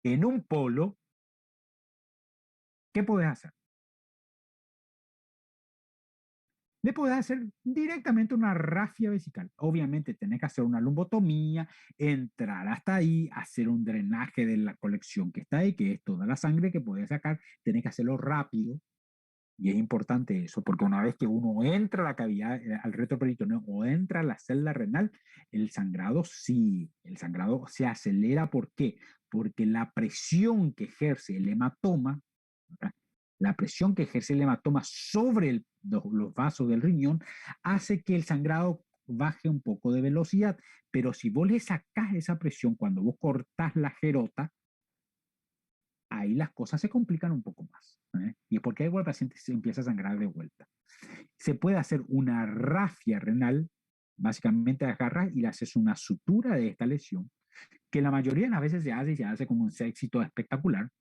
en un polo, ¿qué podés hacer? Le podés hacer directamente una rafia vesical. Obviamente tenés que hacer una lumbotomía, entrar hasta ahí, hacer un drenaje de la colección que está ahí, que es toda la sangre que podés sacar. Tenés que hacerlo rápido. Y es importante eso, porque una vez que uno entra a la cavidad, al retroperitoneo o entra a la celda renal, el sangrado se acelera. ¿Por qué? Porque la presión que ejerce el hematoma, ¿verdad? La presión que ejerce el hematoma sobre los vasos del riñón hace que el sangrado baje un poco de velocidad. Pero si vos le sacás esa presión cuando vos cortás la gerota, ahí las cosas se complican un poco más. Y es porque igual el paciente se empieza a sangrar de vuelta. Se puede hacer una rafia renal, básicamente agarras y le haces una sutura de esta lesión, que la mayoría de las veces se hace y se hace con un éxito espectacular.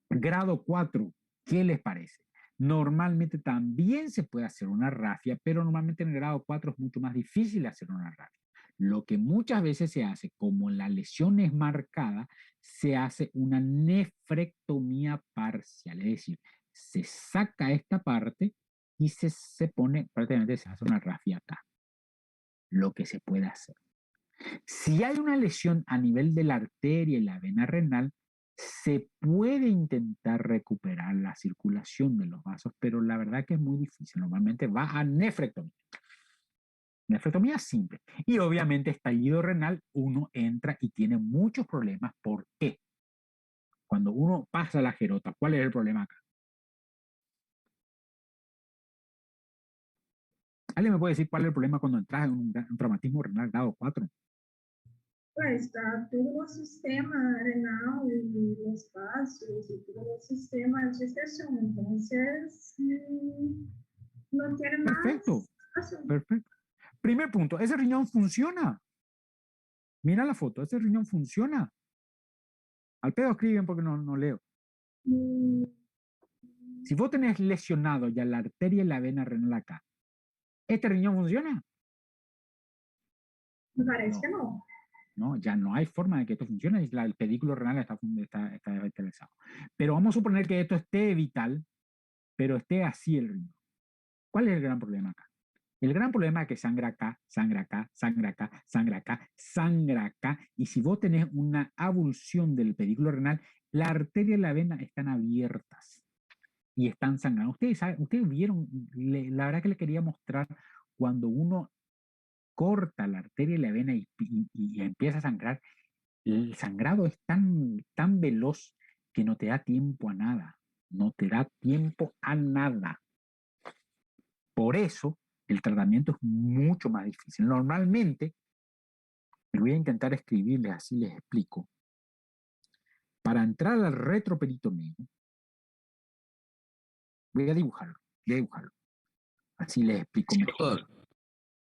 Grado 4, ¿qué les parece? Normalmente también se puede hacer una rafia, pero normalmente en el grado 4 es mucho más difícil hacer una rafia. Lo que muchas veces se hace, como la lesión es marcada, se hace una nefrectomía parcial, es decir, se saca esta parte y se pone, prácticamente se hace una rafia acá. Lo que se puede hacer. Si hay una lesión a nivel de la arteria y la vena renal, se puede intentar recuperar la circulación de los vasos, pero la verdad que es muy difícil. Normalmente va a nefrectomía. Nefrectomía simple. Y obviamente estallido renal, uno entra y tiene muchos problemas. ¿Por qué? Cuando uno pasa la gerota, ¿cuál es el problema acá? ¿Alguien me puede decir cuál es el problema cuando entras en un traumatismo renal grado 4? Pues está todo o sistema renal e os vasos e todo o sistema de gestação. Então, não tem Perfecto, mais. perfecto. Primer punto, ¿ese riñón funciona? Mira la foto, ese riñón funciona. Al pedo escriben porque no leo. Mm, Si vos tenés lesionado ya la arteria y la vena renal acá, ¿este riñón funciona? Me parece que no. No, ya no hay forma de que esto funcione. El pedículo renal está vitalizado. Pero vamos a suponer que esto esté vital, pero esté así el riñón. ¿Cuál es el gran problema acá? El gran problema es que sangra acá, sangra acá, sangra acá, sangra acá, sangra acá. Y si vos tenés una avulsión del pedículo renal, la arteria y la vena están abiertas y están sangrando. Ustedes vieron, la verdad que le quería mostrar cuando uno corta la arteria y la vena y empieza a sangrar, el sangrado es tan veloz que no te da tiempo a nada. No te da tiempo a nada. Por eso el tratamiento es mucho más difícil. Normalmente, voy a intentar escribirles así, les explico. Para entrar al retroperitoneo, voy a dibujarlo. Así les explico mejor. Doctor,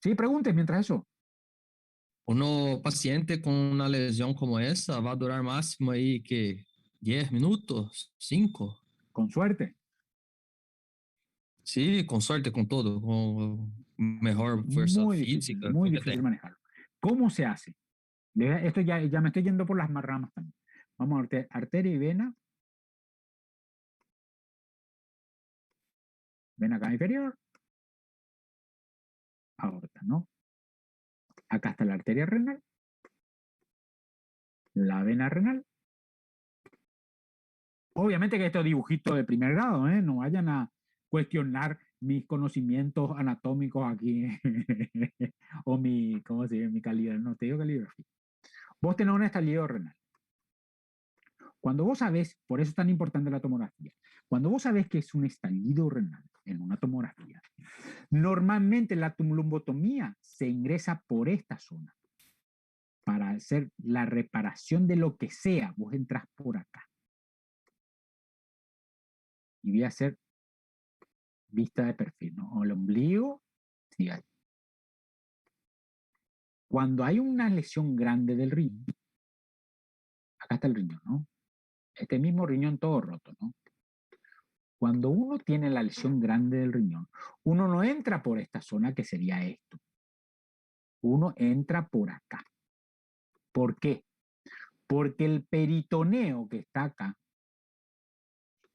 Sí, pregunten mientras eso. uno paciente con una lesión como esa va a durar máximo ahí que 10 minutos, 5. Con suerte. Sí, con suerte, con todo, con mejor fuerza física. Muy lo que difícil tenga. manejarlo. ¿Cómo se hace? Esto ya me estoy yendo por las ramas también. Vamos a ver, arteria y vena. Vena acá inferior. Aorta, ¿no? Acá está la arteria renal. La vena renal. Obviamente que estos dibujitos de primer grado, ¿eh? No vayan a cuestionar mis conocimientos anatómicos aquí o ¿cómo se llama? Mi calidad, no te digo caligrafía. Vos tenés un estallido renal. Cuando vos sabés, por eso es tan importante la tomografía, cuando vos sabés que es un estallido renal en una tomografía, normalmente la tumulombotomía se ingresa por esta zona para hacer la reparación de lo que sea. Vos entras por acá. Y voy a hacer vista de perfil, ¿no? O el ombligo, sí, ahí. Cuando hay una lesión grande del riñón, acá está el riñón, ¿no? Este mismo riñón todo roto, ¿no? Cuando uno tiene la lesión grande del riñón, uno no entra por esta zona que sería esto. Uno entra por acá. ¿Por qué? Porque el peritoneo que está acá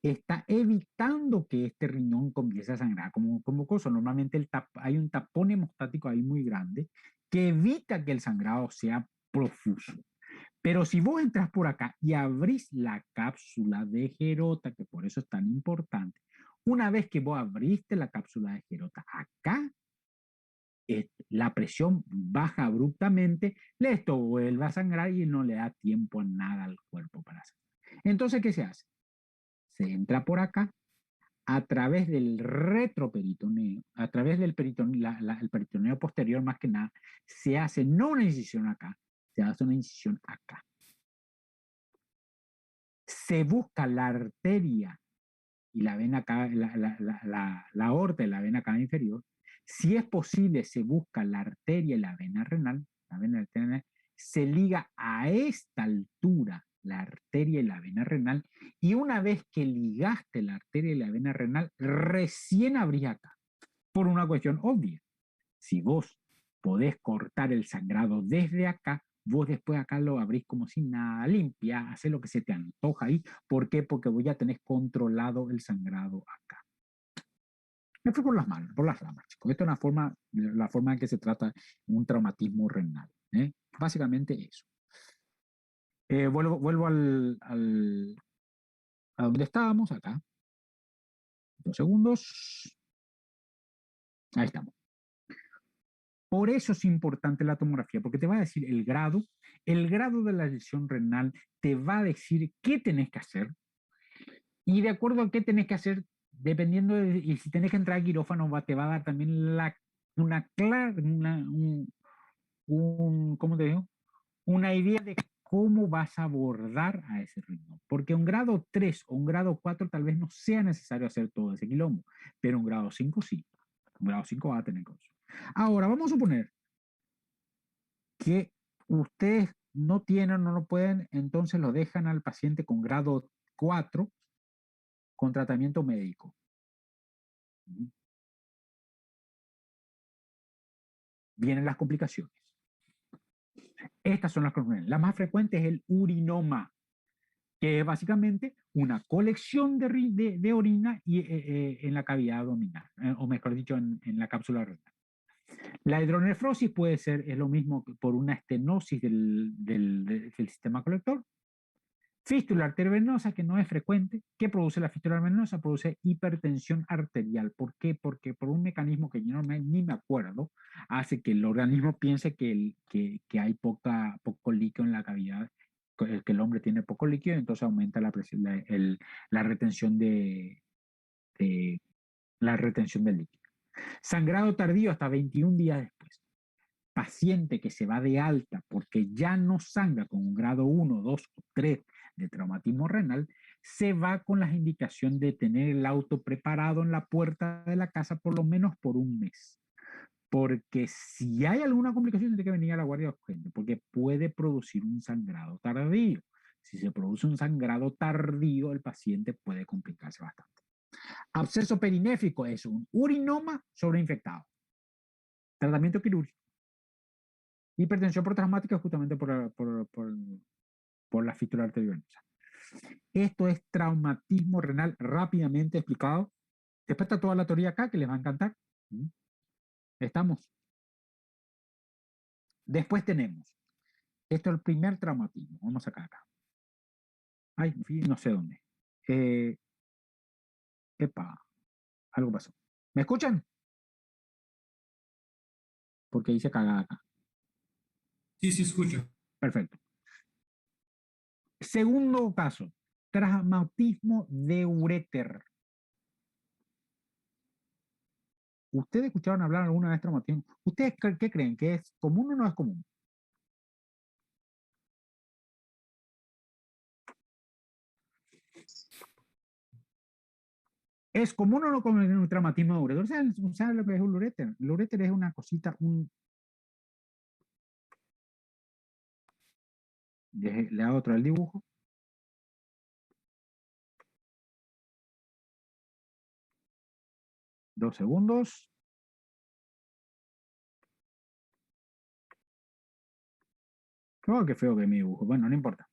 está evitando que este riñón comience a sangrar como cosa. Normalmente hay un tapón hemostático ahí muy grande que evita que el sangrado sea profuso. Pero si vos entras por acá y abrís la cápsula de Gerota, que por eso es tan importante, una vez que vos abriste la cápsula de Gerota acá, la presión baja abruptamente, esto vuelve a sangrar y no le da tiempo a nada al cuerpo para sangrar. Entonces, ¿qué se hace? Se entra por acá a través del retroperitoneo, a través del peritoneo, el peritoneo posterior más que nada, se hace no una incisión acá, se hace una incisión acá. Se busca la arteria y la vena acá, la aorta y la vena cava inferior. Si es posible, se busca la arteria y la vena renal, se liga a esta altura la arteria y la vena renal, y una vez que ligaste la arteria y la vena renal, recién abrís acá, por una cuestión obvia. Si vos podés cortar el sangrado desde acá, vos después acá lo abrís como si nada, limpia, hace lo que se te antoja ahí. ¿Por qué? Porque vos ya tenés controlado el sangrado acá. Me fui por las manos, por las ramas, chicos. Esta es la forma en que se trata un traumatismo renal. Básicamente eso. Vuelvo a donde estábamos, acá. 2 segundos. Ahí estamos. Por eso es importante la tomografía, porque te va a decir el grado de la lesión renal te va a decir qué tenés que hacer, y de acuerdo a qué tenés que hacer, dependiendo de y si tenés que entrar a quirófano, te va a dar también ¿cómo te digo? Una idea de cómo vas a abordar a ese riñón. Porque un grado 3 o un grado 4 tal vez no sea necesario hacer todo ese quilombo, pero un grado 5 sí. Un grado 5 va a tener cosas. Ahora, vamos a suponer que ustedes no tienen, no lo pueden, entonces lo dejan al paciente con grado 4 con tratamiento médico. Vienen las complicaciones. Estas son las complicaciones. La más frecuente es el urinoma, que es básicamente una colección de orina en la cavidad abdominal, o mejor dicho, en la cápsula renal. La hidronefrosis puede ser, es lo mismo que por una estenosis del sistema colector. Fístula arteriovenosa, que no es frecuente. ¿Qué produce la fístula arteriovenosa? Produce hipertensión arterial. ¿Por qué? Porque por un mecanismo que yo ni me acuerdo, hace que el organismo piense que hay poco líquido en la cavidad, que el hombre tiene poco líquido, entonces aumenta la presión, la retención la retención del líquido. Sangrado tardío hasta 21 días después. Paciente que se va de alta porque ya no sangra con un grado 1, 2 o 3 de traumatismo renal, se va con las indicaciones de tener el auto preparado en la puerta de la casa por lo menos por un mes. Porque si hay alguna complicación, tiene que venir a la guardia urgente, porque puede producir un sangrado tardío. Si se produce un sangrado tardío, el paciente puede complicarse bastante. Absceso perinéfrico es un urinoma sobreinfectado. Tratamiento quirúrgico. Hipertensión protraumática justamente por la fístula arteriovenosa. Esto es traumatismo renal rápidamente explicado. Después está toda la teoría acá que les va a encantar. Estamos. Después tenemos. Esto es el primer traumatismo. Vamos a sacar acá. Ay, no sé dónde. Epa, algo pasó. ¿Me escuchan? Porque hice cagada acá. Sí, sí, escucho. Perfecto. Segundo caso, traumatismo de uréter. ¿Ustedes escucharon hablar alguna vez de traumatismo? ¿Ustedes qué creen? ¿Que es común o no es común? ¿Es común o no común un traumatismo de uréter? ¿Saben lo que es un uréter? El uréter es una cosita, le hago otro al dibujo. Dos segundos. Oh, qué feo que mi dibujo. Bueno, no importa.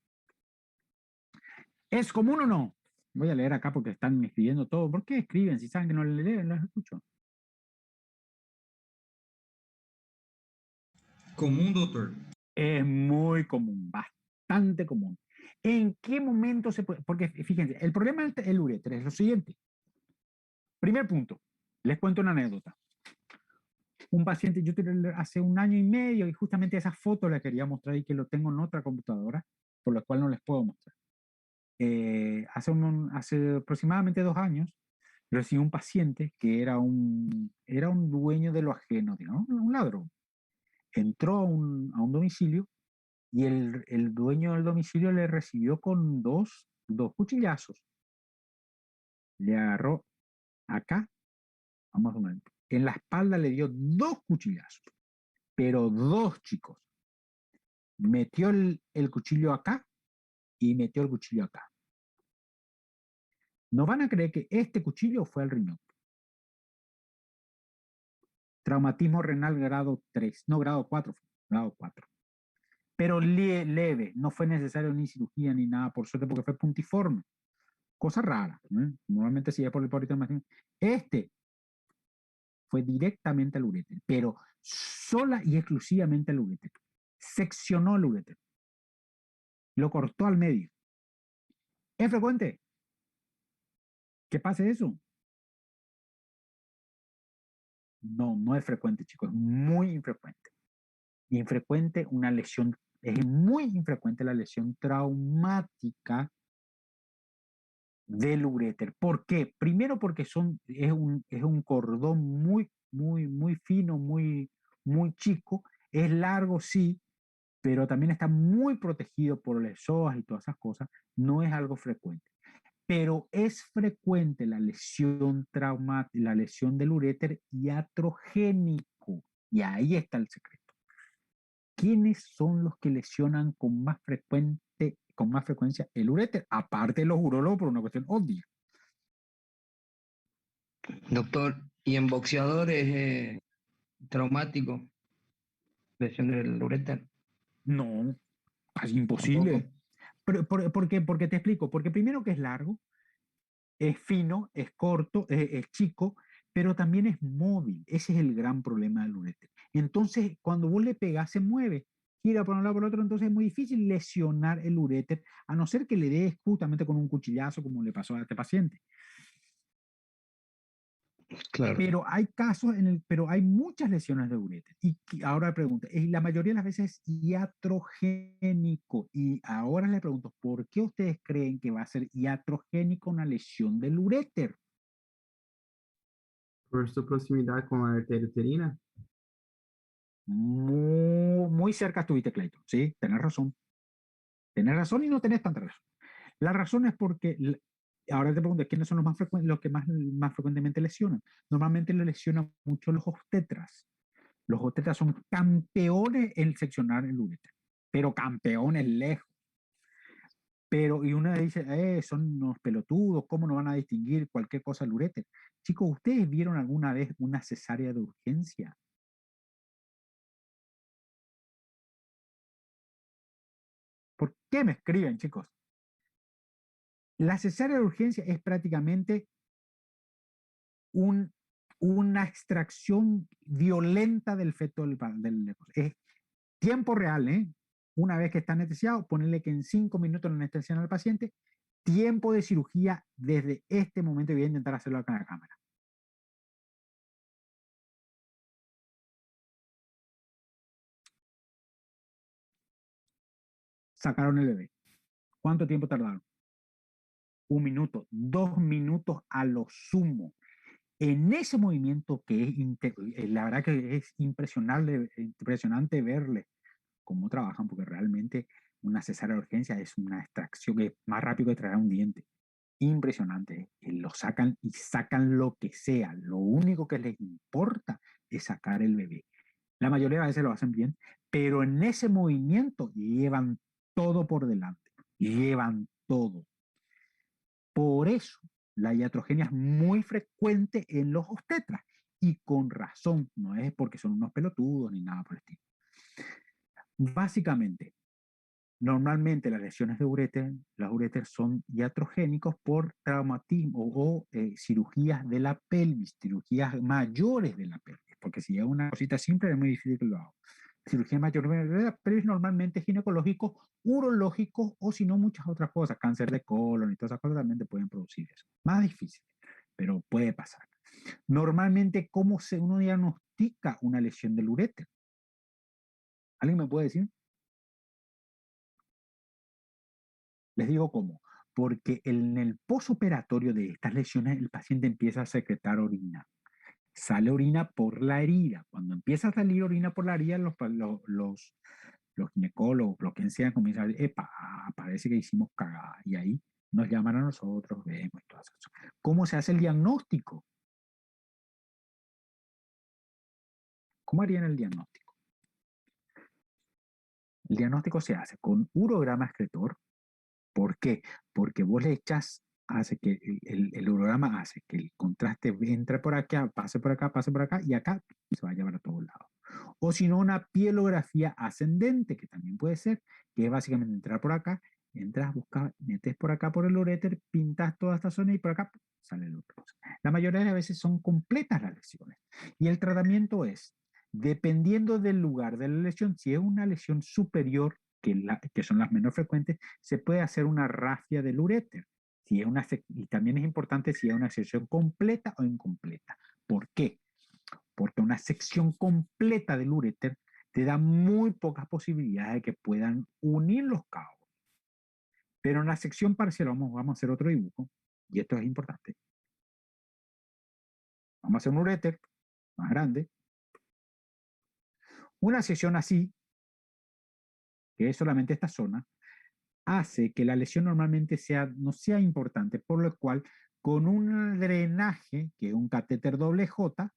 ¿Es común o no? Voy a leer acá porque están escribiendo todo. ¿Por qué escriben? Si saben que no le leen, los escucho. Común, doctor. Es muy común, bastante común. ¿En qué momento se puede? Porque fíjense, el problema del uréter es lo siguiente. Primer punto, les cuento una anécdota. Un paciente, yo hace 1 año y medio, y justamente esa foto la quería mostrar y que lo tengo en otra computadora, por la cual no les puedo mostrar. Hace aproximadamente 2 años, recibí un paciente que era un dueño de lo ajeno, digamos, un ladrón. Entró a un domicilio y el dueño del domicilio le recibió con dos cuchillazos. Le agarró acá, vamos a ver, en la espalda le dio 2 cuchillazos, pero 2, chicos. Metió el cuchillo acá y metió el cuchillo acá. No van a creer que este cuchillo fue al riñón. Traumatismo renal grado 3, no, grado 4, grado 4. Pero leve, no fue necesario ni cirugía ni nada, por suerte, porque fue puntiforme. Cosa rara, ¿eh? Normalmente si es por el traumatismo. Este fue directamente al uréter, pero sola y exclusivamente al uréter. Seccionó el uréter. Lo cortó al medio. ¿Es frecuente que pase eso? No, no es frecuente, chicos. Es muy infrecuente. Infrecuente una lesión, es muy infrecuente la lesión traumática del uréter. ¿Por qué? Primero porque es un cordón muy fino, muy chico. Es largo, sí, pero también está muy protegido por las psoas y todas esas cosas. No es algo frecuente. Pero es frecuente la lesión traumática, la lesión del uréter iatrogénico. Y ahí está el secreto. ¿quiénes son los que lesionan con más frecuencia el uréter? Aparte de los urólogos por una cuestión obvia. Doctor, ¿y en boxeadores traumático, lesión del uréter? No, es Tampoco. imposible. ¿Por qué te explico? Porque primero que es largo, es fino, es corto, es chico, pero también es móvil. Ese es el gran problema del uréter. Entonces, cuando vos le pegas, se mueve, gira por un lado por el otro, entonces es muy difícil lesionar el uréter, a no ser que le des justamente con un cuchillazo, como le pasó a este paciente. Claro. Pero hay muchas lesiones de uréter. Y ahora pregunto, la mayoría de las veces es iatrogénico. Y ahora le pregunto, ¿por qué ustedes creen que va a ser iatrogénico una lesión del uréter? Por su proximidad con la arteria uterina. Muy cerca estuviste, Clayton. Sí, tenés razón. Tenés razón y no tenés tanta razón. La razón es porque, ahora te pregunto, ¿quiénes son los que más frecuentemente lesionan? Normalmente le lesionan mucho los obstetras. Los obstetras son campeones en seccionar el uréter, pero campeones lejos. Y uno dice, son unos pelotudos, ¿cómo no van a distinguir cualquier cosa del uréter? Chicos, ¿ustedes vieron alguna vez una cesárea de urgencia? ¿Por qué me escriben, chicos? La cesárea de urgencia es prácticamente una extracción violenta del feto del es tiempo real, ¿eh? Una vez que está anestesiado, ponerle que en 5 minutos lo anestesian al paciente, tiempo de cirugía desde este momento. Voy a intentar hacerlo acá en la cámara. Sacaron el bebé. ¿Cuánto tiempo tardaron? 1 minuto, 2 minutos a lo sumo. En ese movimiento que la verdad que es impresionante verle cómo trabajan, porque realmente una cesárea de urgencia es una extracción que es más rápido que traer un diente. Impresionante. Lo sacan y sacan lo que sea. Lo único que les importa es sacar el bebé. La mayoría de veces lo hacen bien, pero en ese movimiento llevan todo por delante. Llevan todo. Por eso la iatrogenia es muy frecuente en los obstetras. Y con razón, no es porque son unos pelotudos ni nada por el estilo. Básicamente, normalmente las lesiones de uréter, los uréter son iatrogénicos por traumatismo o cirugías de la pelvis, cirugías mayores de la pelvis, porque si es una cosita simple es muy difícil que lo haga. Cirugías mayores de la pelvis normalmente ginecológicos, urológicos o si no muchas otras cosas, cáncer de colon y todas esas cosas también te pueden producir eso. Más difícil, pero puede pasar. Normalmente, ¿cómo uno diagnostica una lesión del uréter? ¿Alguien me puede decir? Les digo cómo. Porque en el posoperatorio de estas lesiones el paciente empieza a secretar orina. Sale orina por la herida. Cuando empieza a salir orina por la herida, los ginecólogos, los que sean, comienzan a decir, epa, parece que hicimos cagada. Y ahí nos llaman a nosotros, vemos y todo eso. ¿Cómo se hace el diagnóstico? ¿Cómo harían el diagnóstico? El diagnóstico se hace con urograma excretor. ¿Por qué? Porque vos le echas, hace que el urograma hace que el contraste entre por acá, pase por acá y acá se va a llevar a todos lados. O si no, una pielografía ascendente, que también puede ser, que es básicamente entrar por acá, entras, buscas, metes por acá por el uréter, pintas toda esta zona y por acá sale el otro. La mayoría de las veces son completas las lesiones. Y el tratamiento es, dependiendo del lugar de la lesión, si es una lesión superior, que son las menos frecuentes, se puede hacer una rafia del uréter. Y también es importante si es una sección completa o incompleta. ¿Por qué? Porque una sección completa del uréter te da muy pocas posibilidades de que puedan unir los cabos. Pero en la sección parcial, vamos a hacer otro dibujo, y esto es importante. Vamos a hacer un uréter más grande. Una sección así, que es solamente esta zona, hace que la lesión normalmente no sea importante, por lo cual con un drenaje, que es un catéter doble J,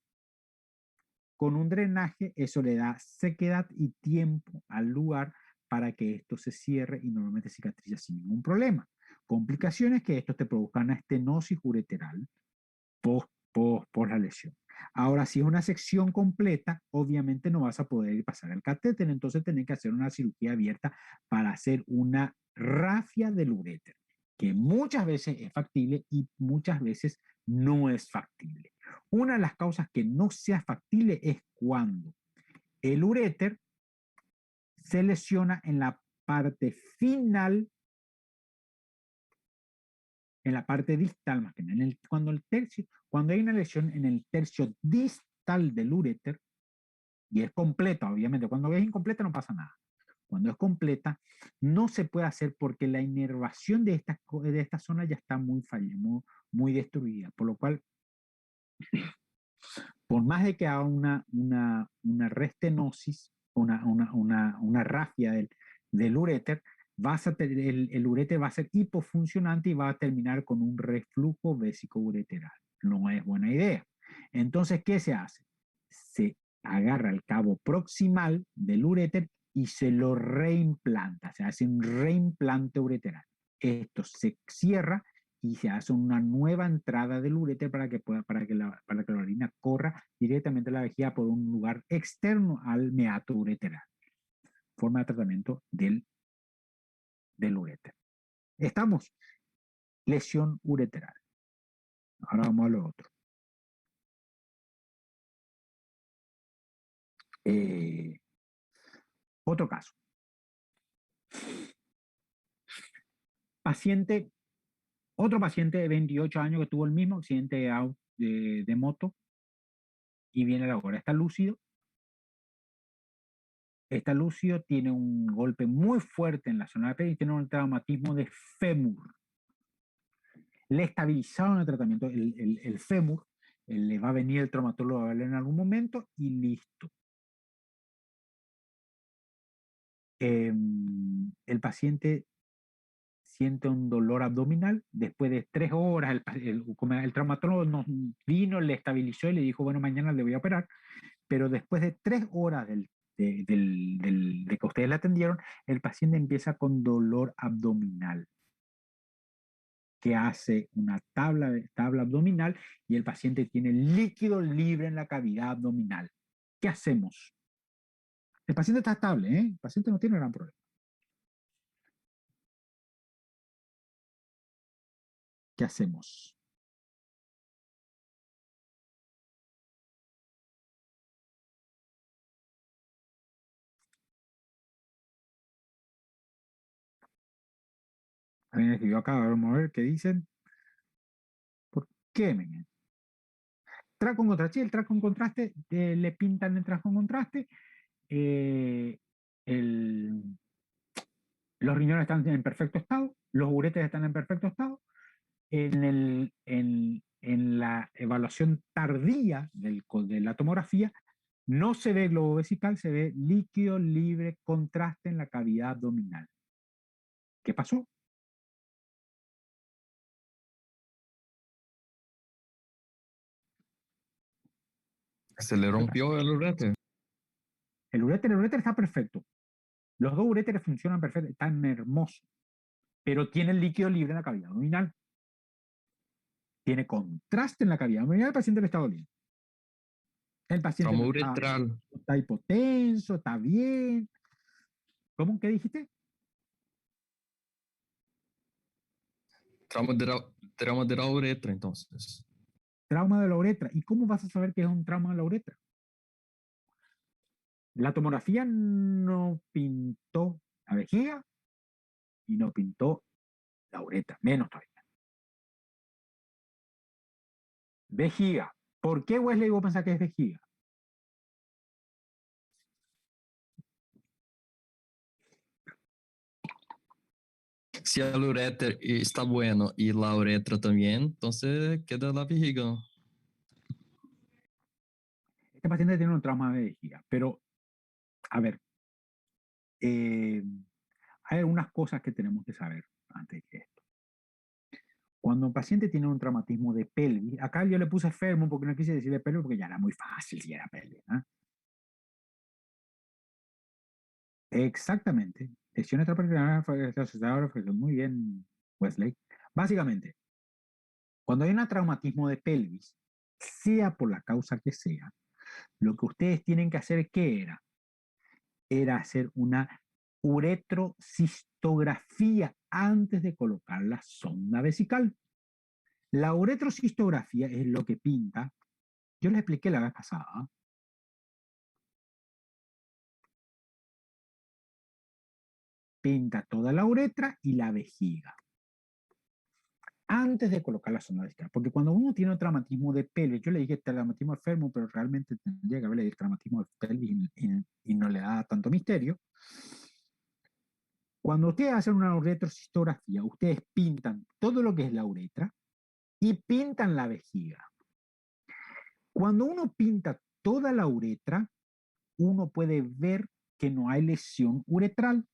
con un drenaje, eso le da sequedad y tiempo al lugar para que esto se cierre y normalmente cicatriza sin ningún problema. Complicaciones que esto te produzcan una estenosis ureteral por la lesión. Ahora, si es una sección completa, obviamente no vas a poder pasar el catéter, entonces tenés que hacer una cirugía abierta para hacer una rafia del uréter, que muchas veces es factible y muchas veces no es factible. Una de las causas que no sea factible es cuando el uréter se lesiona en la parte final, en la parte distal, más que nada. Cuando hay una lesión en el tercio distal del uréter, y es completa, obviamente, cuando es incompleta no pasa nada. Cuando es completa, no se puede hacer porque la inervación de esta zona ya está muy fallida, muy destruida, por lo cual, por más de que haga una restenosis, una rafia del uréter, el uréter va a ser hipofuncionante y va a terminar con un reflujo vésico-ureteral. No es buena idea. Entonces, ¿qué se hace? Se agarra el cabo proximal del uréter y se lo reimplanta, se hace un reimplante ureteral. Esto se cierra y se hace una nueva entrada del uréter para que la orina corra directamente a la vejiga por un lugar externo al meato ureteral. Forma de tratamiento del uréter. Estamos. Lesión ureteral. Ahora vamos a lo otro. Otro caso. Otro paciente de 28 años que tuvo el mismo accidente de moto y viene ahora. Está lúcido. Está lúcido, tiene un golpe muy fuerte en la zona de pecho y tiene un traumatismo de fémur. Le estabilizaron el tratamiento, el fémur, le va a venir el traumatólogo a verle en algún momento y listo. El paciente siente un dolor abdominal. Después de 3 horas, el traumatólogo nos vino, le estabilizó y le dijo, bueno, mañana le voy a operar. Pero después de 3 horas de que ustedes le atendieron, el paciente empieza con dolor abdominal, que hace una tabla abdominal y el paciente tiene líquido libre en la cavidad abdominal. ¿Qué hacemos? El paciente está estable, ¿eh? El paciente no tiene gran problema. ¿Qué hacemos? Alguien escribió acá, vamos a ver qué dicen. ¿Por qué, men? Track con contraste, el track con contraste, le pintan el track con contraste, los riñones están en perfecto estado, los uretes están en perfecto estado. En la evaluación tardía de la tomografía, no se ve globo vesical, se ve líquido libre contraste en la cavidad abdominal. ¿Qué pasó? Se le rompió el ureter. El uréter está perfecto. Los dos uréteres funcionan perfecto, están hermosos, pero tienen líquido libre en la cavidad abdominal. Tiene contraste en la cavidad abdominal, el paciente le está doliendo. El paciente Trauma no uretral. está hipotenso, está bien. ¿Cómo que dijiste? Trauma de la uretra, entonces. Trauma de la uretra. ¿Y cómo vas a saber que es un trauma de la uretra? La tomografía no pintó la vejiga y no pintó la uretra, menos todavía. Vejiga. ¿Por qué Wesley vos pensás que es vejiga? Si el ureter está bueno y la uretra también, entonces queda la vejiga. Este paciente tiene un trauma de vejiga, pero, a ver, hay algunas cosas que tenemos que saber antes de esto. Cuando un paciente tiene un traumatismo de pelvis, acá yo le puse fémur porque no quise decirle pelvis porque ya era muy fácil si era pelvis, ¿no? Exactamente. Lesiones extraperitoneales, muy bien, Wesley. Básicamente, cuando hay un traumatismo de pelvis, sea por la causa que sea, lo que ustedes tienen que hacer, ¿qué era? Era hacer una uretrocistografía antes de colocar la sonda vesical. La uretrocistografía es lo que pinta. Yo les expliqué la vez pasada. Pinta toda la uretra y la vejiga antes de colocar la sonda vesical. Porque cuando uno tiene un traumatismo de pelvis, yo le dije traumatismo de fémur, pero realmente tendría que haberle dicho traumatismo de pelvis y no le da tanto misterio. Cuando ustedes hacen una uretrocistografía, ustedes pintan todo lo que es la uretra y pintan la vejiga. Cuando uno pinta toda la uretra, uno puede ver que no hay lesión uretral.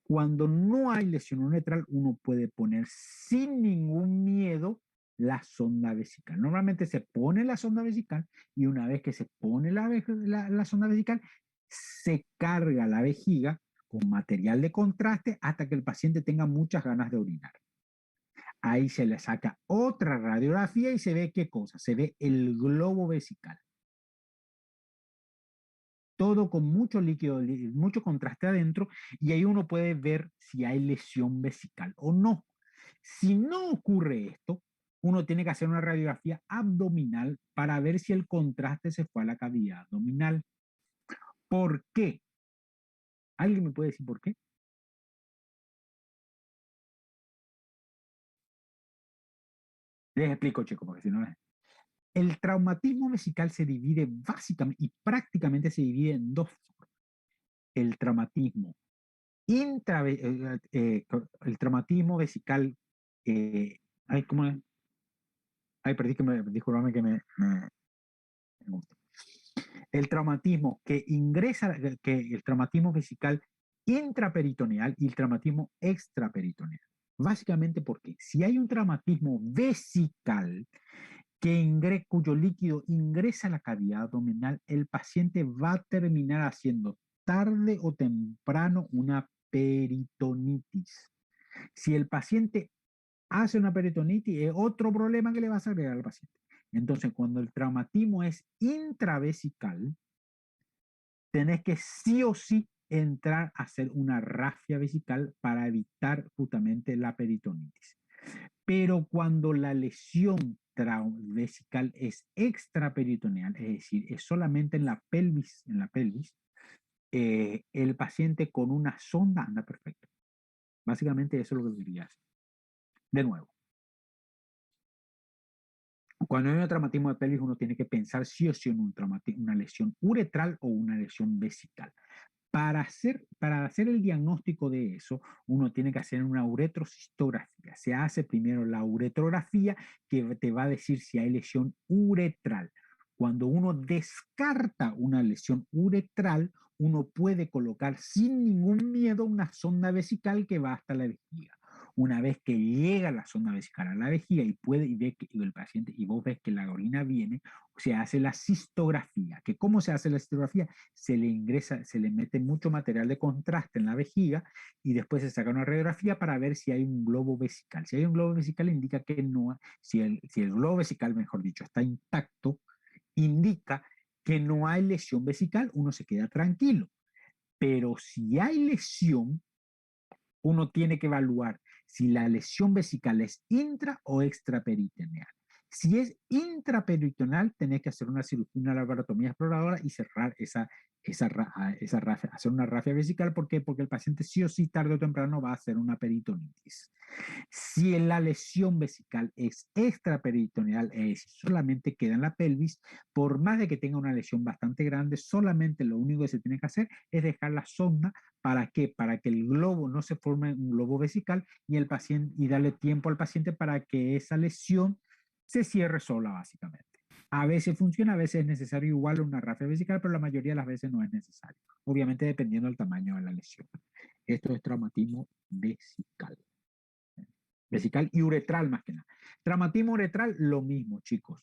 Cuando no hay lesión uretral, uno puede poner sin ningún miedo la sonda vesical. Normalmente se pone la sonda vesical y una vez que se pone la sonda vesical, se carga la vejiga con material de contraste hasta que el paciente tenga muchas ganas de orinar. Ahí se le saca otra radiografía y se ve qué cosa, se ve el globo vesical. Todo con mucho líquido, mucho contraste adentro, y ahí uno puede ver si hay lesión vesical o no. Si no ocurre esto, uno tiene que hacer una radiografía abdominal para ver si el contraste se fue a la cavidad abdominal. ¿Por qué? ¿Alguien me puede decir por qué? Les explico, chicos, porque si no... El traumatismo vesical se divide básicamente y prácticamente se divide en dos formas. El traumatismo el traumatismo vesical, ay, ¿cómo es? Ay, perdí que disculpame que me gusta. El traumatismo que ingresa, que el traumatismo vesical intraperitoneal y el traumatismo extraperitoneal. Básicamente porque si hay un traumatismo vesical cuyo líquido ingresa a la cavidad abdominal, el paciente va a terminar haciendo tarde o temprano una peritonitis. Si el paciente hace una peritonitis, es otro problema que le vas a agregar al paciente. Entonces, cuando el traumatismo es intravesical, tenés que sí o sí entrar a hacer una rafia vesical para evitar justamente la peritonitis. Pero cuando la lesión vesical es extraperitoneal, es decir, es solamente en la pelvis, el paciente con una sonda anda perfecto. Básicamente eso es lo que quería hacer. De nuevo, cuando hay un traumatismo de pelvis, uno tiene que pensar sí o sí en una lesión uretral o una lesión vesical. Para hacer el diagnóstico de eso, uno tiene que hacer una uretrocistografía. Se hace primero la uretrografía, que te va a decir si hay lesión uretral. Cuando uno descarta una lesión uretral, uno puede colocar sin ningún miedo una sonda vesical que va hasta la vejiga. Una vez que llega la sonda vesical a la vejiga y ve que el paciente, y vos ves que la orina viene, se hace la cistografía. ¿Cómo se hace la cistografía? Se le mete mucho material de contraste en la vejiga y después se saca una radiografía para ver si hay un globo vesical. Si hay un globo vesical indica que no, si el globo vesical, mejor dicho, está intacto, indica que no hay lesión vesical, uno se queda tranquilo. Pero si hay lesión, uno tiene que evaluar si la lesión vesical es intra o extraperitoneal. Si es intraperitoneal, tenés que hacer una cirugía, una laparotomía exploradora y cerrar esa rafia, hacer una rafia vesical. ¿Por qué? Porque el paciente sí o sí tarde o temprano va a hacer una peritonitis. Si la lesión vesical es extraperitoneal, es decir, solamente queda en la pelvis, por más de que tenga una lesión bastante grande, solamente lo único que se tiene que hacer es dejar la sonda. ¿Para qué? Para que el globo no se forme un globo vesical y darle tiempo al paciente para que esa lesión se cierre sola, básicamente. A veces funciona, a veces es necesario igual una rafia vesical, pero la mayoría de las veces no es necesario. Obviamente dependiendo del tamaño de la lesión. Esto es traumatismo vesical. Vesical y uretral más que nada. Traumatismo uretral, lo mismo, chicos.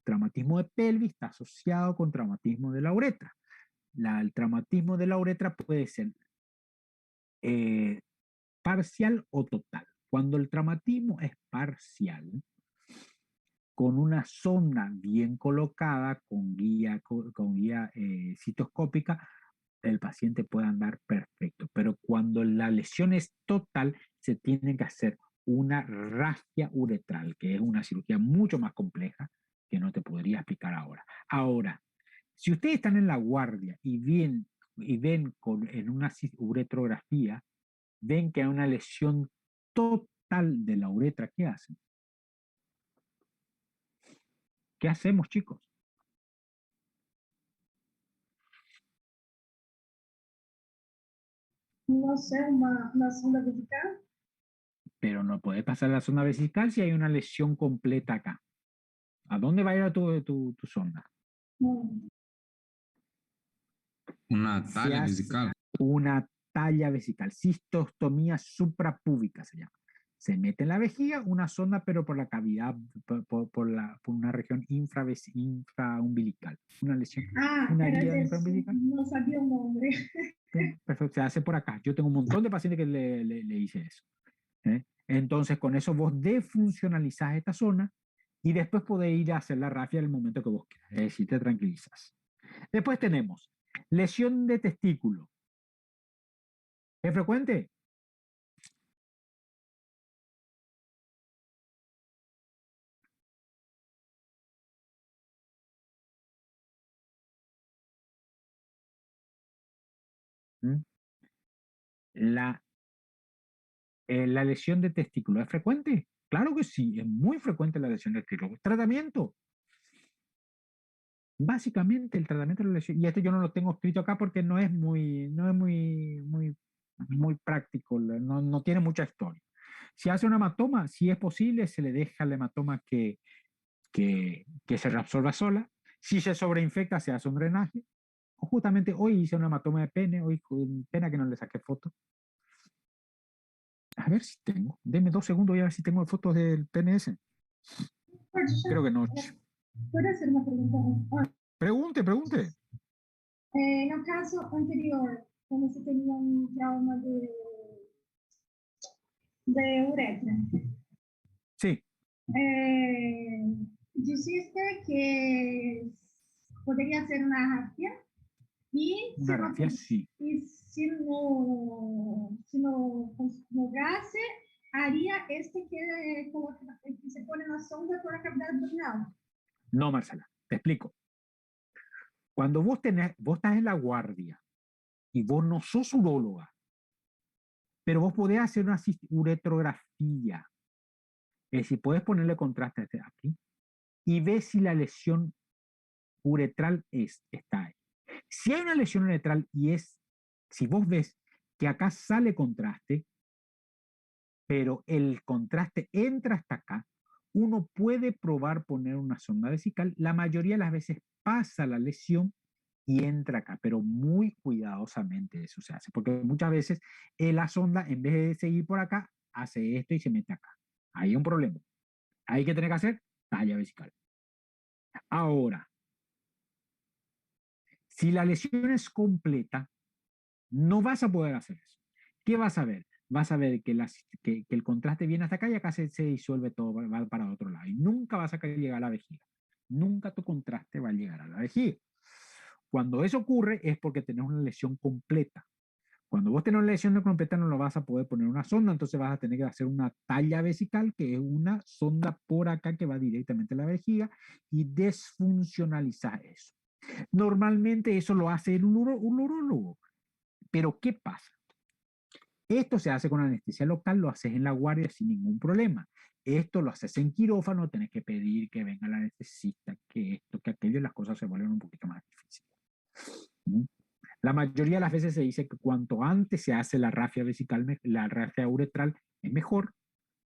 Traumatismo de pelvis está asociado con traumatismo de la uretra. El traumatismo de la uretra puede ser parcial o total. Cuando el traumatismo es parcial, con una sonda bien colocada, con guía citoscópica, el paciente puede andar perfecto. Pero cuando la lesión es total, se tiene que hacer una rafia uretral, que es una cirugía mucho más compleja que no te podría explicar ahora. Ahora, si ustedes están en la guardia y ven en una uretrografía, ven que hay una lesión total de la uretra, ¿qué hacen? ¿Qué hacemos, chicos? No sé, una sonda vesical. Pero no puede pasar la sonda vesical si hay una lesión completa acá. ¿A dónde va a ir tu sonda? No. Una Se talla hace vesical. una talla vesical, cistostomía suprapúbica se llama. Se mete en la vejiga una sonda, pero por la cavidad, por una región infraumbilical. Una lesión, una Era herida eso. infraumbilical. No sabía el nombre. Sí, perfecto, se hace por acá. Yo tengo un montón de pacientes que le hice eso. ¿Eh? Entonces, con eso vos defuncionalizás esta zona y después podés ir a hacer la rafia en el momento que vos quieras. Es decir, te tranquilizas. Después tenemos lesión de testículo. ¿Es frecuente? ¿Mm? La, la lesión de testículo, ¿es frecuente? Claro que sí, es muy frecuente la lesión de testículo. Tratamiento. Básicamente el tratamiento de la lesión, y esto yo no lo tengo escrito acá porque no es muy práctico, no tiene mucha historia. Si hace un hematoma, si es posible, se le deja al hematoma que se reabsorba sola. Si se sobreinfecta, se hace un drenaje. Justamente hoy hice un hematoma de pene, hoy con pena que no le saqué foto. A ver si tengo. Deme 2 segundos y a ver si tengo fotos del PNS. Creo que no. Puede hacer una pregunta. Pregunte. No caso anterior, cuando se tenía un trauma de uretra, Sí, dijiste que podría ser una rafia y una rafia, sí. si no lograse, haría que se pone una sonda por la cavidad abdominal. No, Marcela, te explico. Cuando vos estás en la guardia y vos no sos uróloga, pero vos podés hacer una uretrografía. Es decir, puedes ponerle contraste aquí y ves si la lesión uretral está ahí. Si hay una lesión uretral si vos ves que acá sale contraste, pero el contraste entra hasta acá, uno puede probar poner una sonda vesical. La mayoría de las veces pasa la lesión y entra acá, pero muy cuidadosamente eso se hace, porque muchas veces la sonda, en vez de seguir por acá, hace esto y se mete acá. Ahí hay un problema. Hay que tener que hacer talla vesical. Ahora, si la lesión es completa, no vas a poder hacer eso. ¿Qué vas a ver? Vas a ver que el contraste viene hasta acá y acá se disuelve todo, va para otro lado. Y nunca vas a llegar a la vejiga. Nunca tu contraste va a llegar a la vejiga. Cuando eso ocurre es porque tenés una lesión completa. Cuando vos tenés una lesión completa no lo vas a poder poner una sonda, entonces vas a tener que hacer una talla vesical, que es una sonda por acá que va directamente a la vejiga y desfuncionalizar eso. Normalmente eso lo hace un urólogo. Pero ¿qué pasa? Esto se hace con anestesia local, lo haces en la guardia sin ningún problema. Esto lo haces en quirófano, tenés que pedir que venga el anestesista, que esto, que aquello, y las cosas se vuelven un poquito más difíciles. ¿Mm? La mayoría de las veces se dice que cuanto antes se hace la rafia vesical, la rafia uretral es mejor,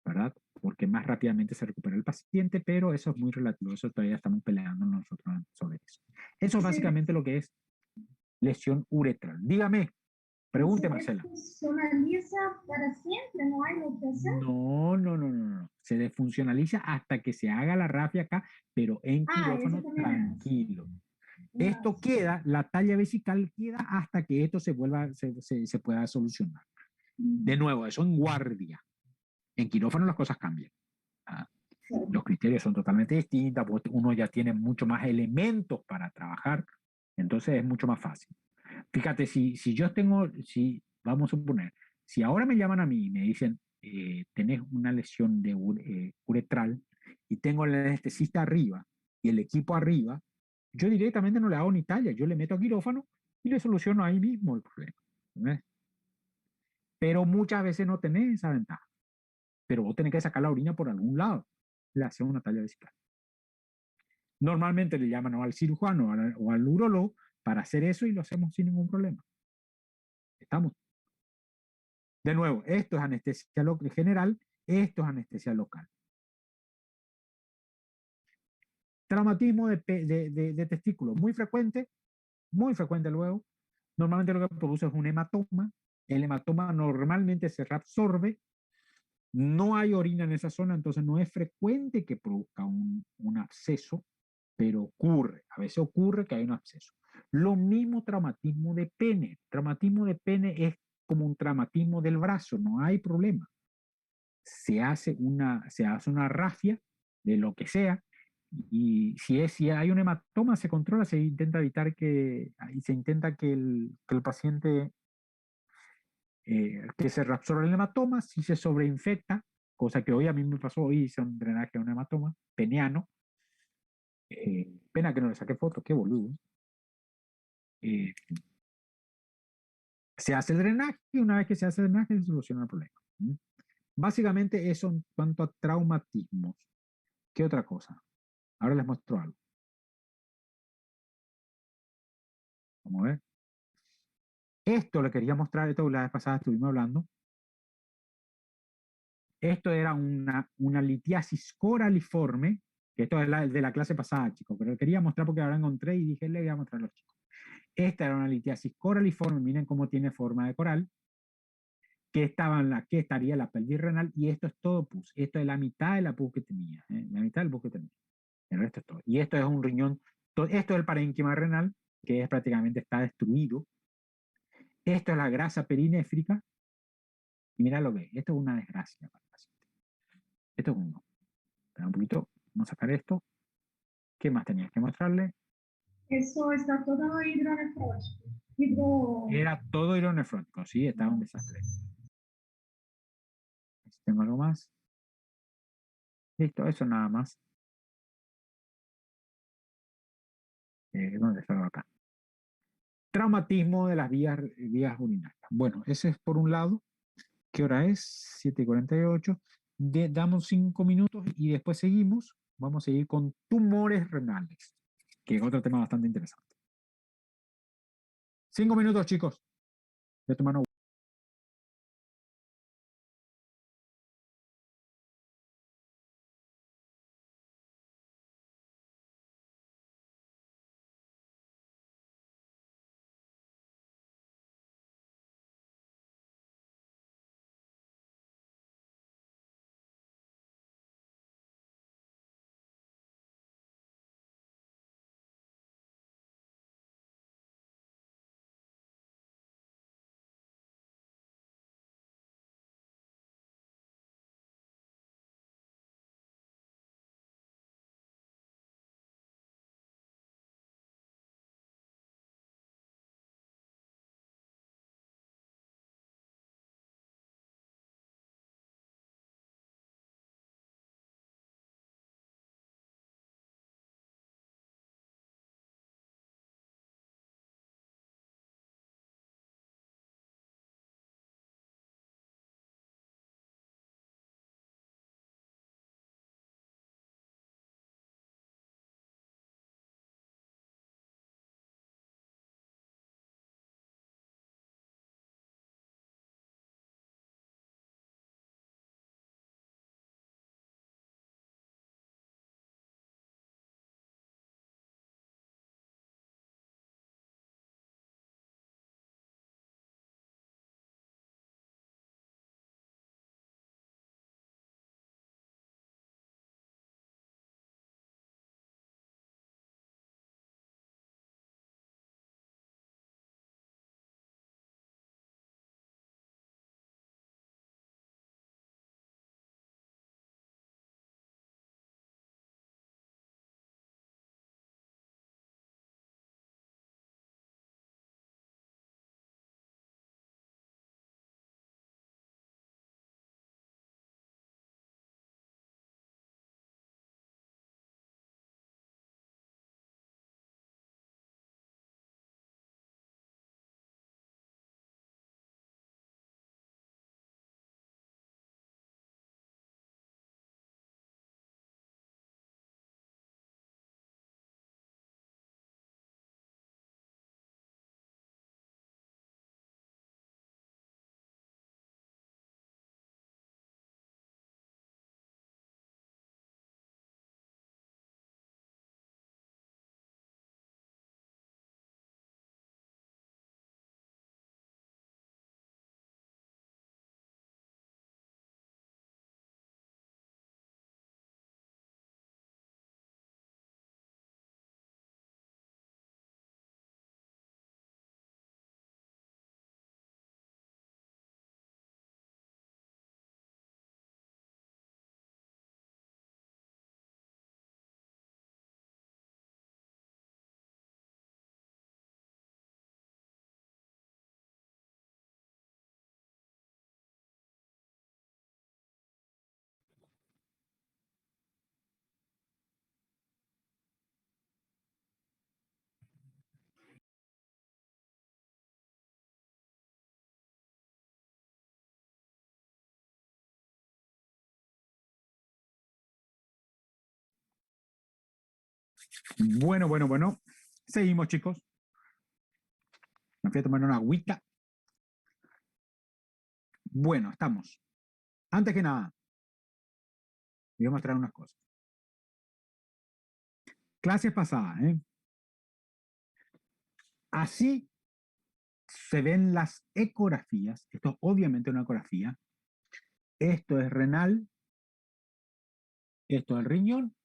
¿verdad? Porque más rápidamente se recupera el paciente, pero eso es muy relativo, eso todavía estamos peleando nosotros sobre eso. Eso es básicamente lo que es lesión uretral. Dígame. Pregunte, Se Marcela. desfuncionaliza para siempre, no hay lo que hacer. No. Se desfuncionaliza hasta que se haga la rafia acá, pero en quirófano eso también tranquilo. es. Esto queda, la talla vesical queda hasta que esto se pueda solucionar. De nuevo, eso en guardia. En quirófano las cosas cambian. ¿Ah? Los criterios son totalmente distintos, uno ya tiene mucho más elementos para trabajar, entonces es mucho más fácil. Fíjate, si vamos a suponer, si ahora me llaman a mí y me dicen, tenés una lesión de uretral y tengo el anestesista arriba y el equipo arriba, yo directamente no le hago ni talla, yo le meto a quirófano y le soluciono ahí mismo el problema. ¿Ves? Pero muchas veces no tenés esa ventaja. Pero vos tenés que sacar la orina por algún lado. Le haces una talla vesical. Normalmente le llaman al cirujano o al urólogo para hacer eso y lo hacemos sin ningún problema. ¿Estamos? De nuevo, esto es anestesia general, esto es anestesia local. Traumatismo de testículo, muy frecuente luego. Normalmente lo que produce es un hematoma. El hematoma normalmente se reabsorbe. No hay orina en esa zona, entonces no es frecuente que produzca un absceso, pero ocurre. A veces ocurre que hay un absceso. Lo mismo traumatismo de pene. Traumatismo de pene es como un traumatismo del brazo, no hay problema. Se hace una rafia de lo que sea, y si hay un hematoma se controla, se intenta evitar que el paciente que se reabsorbe el hematoma. Si se sobreinfecta, cosa que hoy a mí me pasó, hoy hice un drenaje de un hematoma peniano, pena que no le saqué foto, qué boludo. Se hace el drenaje y una vez que se hace el drenaje se soluciona el problema. Básicamente eso en cuanto a traumatismos. ¿Qué otra cosa? Ahora les muestro algo. Vamos a ver. Esto le quería mostrar, esto la vez pasada estuvimos hablando. Esto era una litiasis coraliforme, que esto es de la clase pasada, chicos, pero quería mostrar porque ahora encontré y dije, le voy a mostrar a los chicos. Esta era una litiasis coraliforme, miren cómo tiene forma de coral, que estaría la pelvis renal, y esto es todo pus. Esto es la mitad de la pus que tenía, la mitad del pus que tenía. El resto es todo. Y esto es un riñón, esto es el parénquima renal, que prácticamente está destruido. Esto es la grasa perinéfrica, y mira lo que es. Esto es una desgracia para el paciente. Esto es uno. Espera un poquito, vamos a sacar esto. ¿Qué más tenías que mostrarle? Eso está todo hidronefrótico. Era todo hidronefrótico, sí, estaba un desastre. ¿Tengo algo más? Listo, eso nada más. ¿Dónde está acá? Traumatismo de las vías urinarias. Bueno, ese es por un lado. ¿Qué hora es? 7:48. Damos 5 minutos y después seguimos. Vamos a seguir con tumores renales, que es otro tema bastante interesante. 5 minutos, chicos. Voy a tomar una Bueno. Seguimos, chicos. Me fui a tomar una agüita. Bueno, estamos. Antes que nada, voy a mostrar unas cosas. Clases pasadas, ¿eh? Así se ven las ecografías. Esto es obviamente una ecografía. Esto es renal. Esto es el riñón.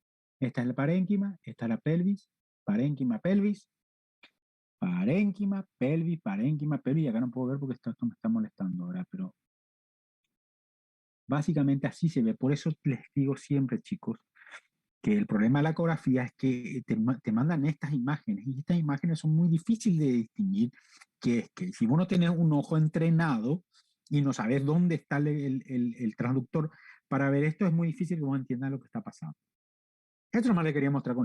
Esta es el parénquima. Esta es la pelvis. Parénquima, pelvis. Parénquima, pelvis, parénquima, pelvis. Y acá no puedo ver porque esto me está molestando ahora, pero básicamente así se ve. Por eso les digo siempre, chicos, que el problema de la ecografía es que te mandan estas imágenes y estas imágenes son muy difíciles de distinguir, que es que si vos no tenés un ojo entrenado y no sabes dónde está el transductor para ver esto, es muy difícil que vos entiendas lo que está pasando. Esto nomás le quería mostrar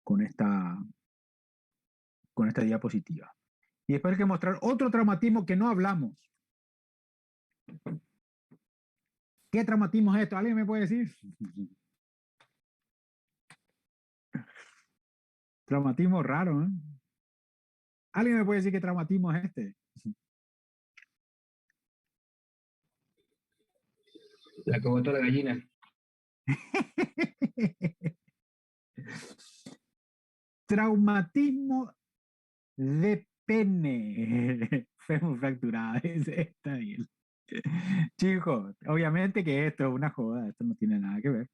con esta diapositiva. Y después hay que mostrar otro traumatismo que no hablamos. ¿Qué traumatismo es esto? ¿Alguien me puede decir? Traumatismo raro, ¿eh? ¿Alguien me puede decir qué traumatismo es este? La que botó la gallina. Traumatismo de pene. Fémur fracturado. Está bien. Chicos, obviamente que esto es una joda, esto no tiene nada que ver.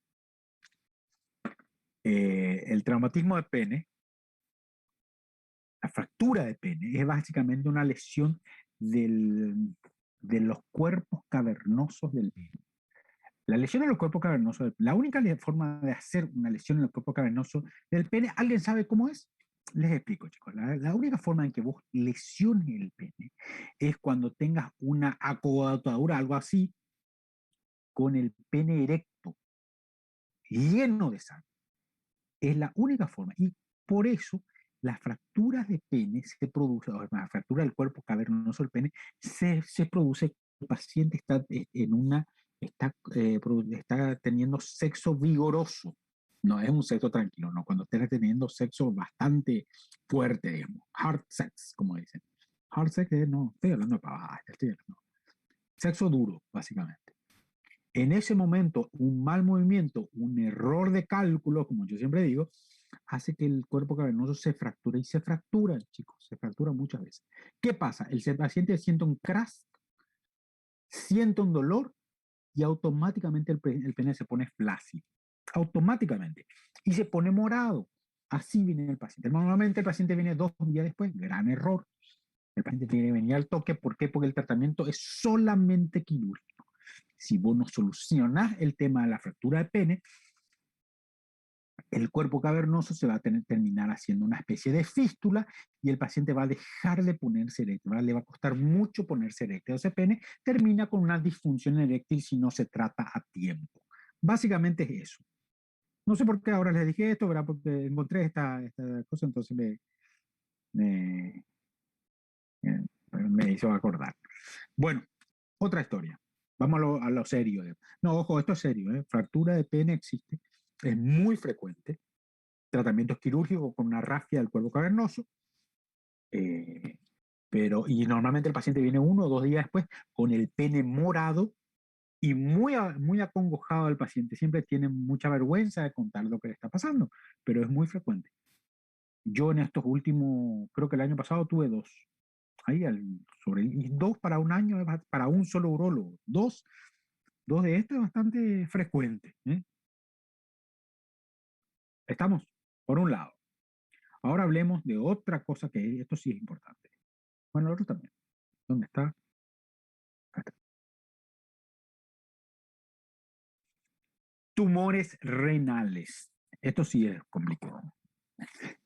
El traumatismo de pene, la fractura de pene, es básicamente una lesión de los cuerpos cavernosos del pene. La lesión en los cuerpos cavernosos, la única forma de hacer una lesión en los cuerpos cavernosos del pene, ¿alguien sabe cómo es? Les explico, chicos. La única forma en que vos lesiones el pene es cuando tengas una acogotadura, algo así, con el pene erecto, lleno de sangre. Es la única forma. Y por eso las fracturas de pene se producen, o la fractura del cuerpo cavernoso del pene se produce cuando el paciente está teniendo sexo vigoroso. No es un sexo tranquilo, no, cuando esté teniendo sexo bastante fuerte, digamos. Hard sex, como dicen. Hard sex no, estoy hablando de pavadas, estoy hablando. Sexo duro, básicamente. En ese momento, un mal movimiento, un error de cálculo, como yo siempre digo, hace que el cuerpo cavernoso se fracture y se fractura, chicos, se fractura muchas veces. ¿Qué pasa? El paciente siente un crash, siente un dolor y automáticamente el pene se pone flácido. Automáticamente. Y se pone morado. Así viene el paciente. Normalmente el paciente viene 2 días después. Gran error. El paciente tiene que venir al toque. ¿Por qué? Porque el tratamiento es solamente quirúrgico. Si vos no solucionás el tema de la fractura de pene, el cuerpo cavernoso se va a terminar haciendo una especie de fístula y el paciente va a dejar de ponerse eréctil, le va a costar mucho ponerse eréctil. Ese pene termina con una disfunción eréctil si no se trata a tiempo. Básicamente es eso. No sé por qué ahora les dije esto, ¿verdad? Porque encontré esta cosa, entonces me hizo acordar. Bueno, otra historia. Vamos a lo serio. No, ojo, esto es serio. Fractura de pene existe. Es muy frecuente. Tratamientos quirúrgicos con una rafia del cuerpo cavernoso. Y normalmente el paciente viene 1 o 2 días después con el pene morado y muy acongojado el paciente. Siempre tiene mucha vergüenza de contar lo que le está pasando, pero es muy frecuente. Yo en estos últimos, creo que el año pasado tuve 2. Ahí, y 2 para un año, para un solo urólogo. 2 de estos es bastante frecuente. Estamos, por un lado. Ahora hablemos de otra cosa que esto sí es importante. Bueno, el otro también. ¿Dónde está? Acá está. Tumores renales. Esto sí es complicado.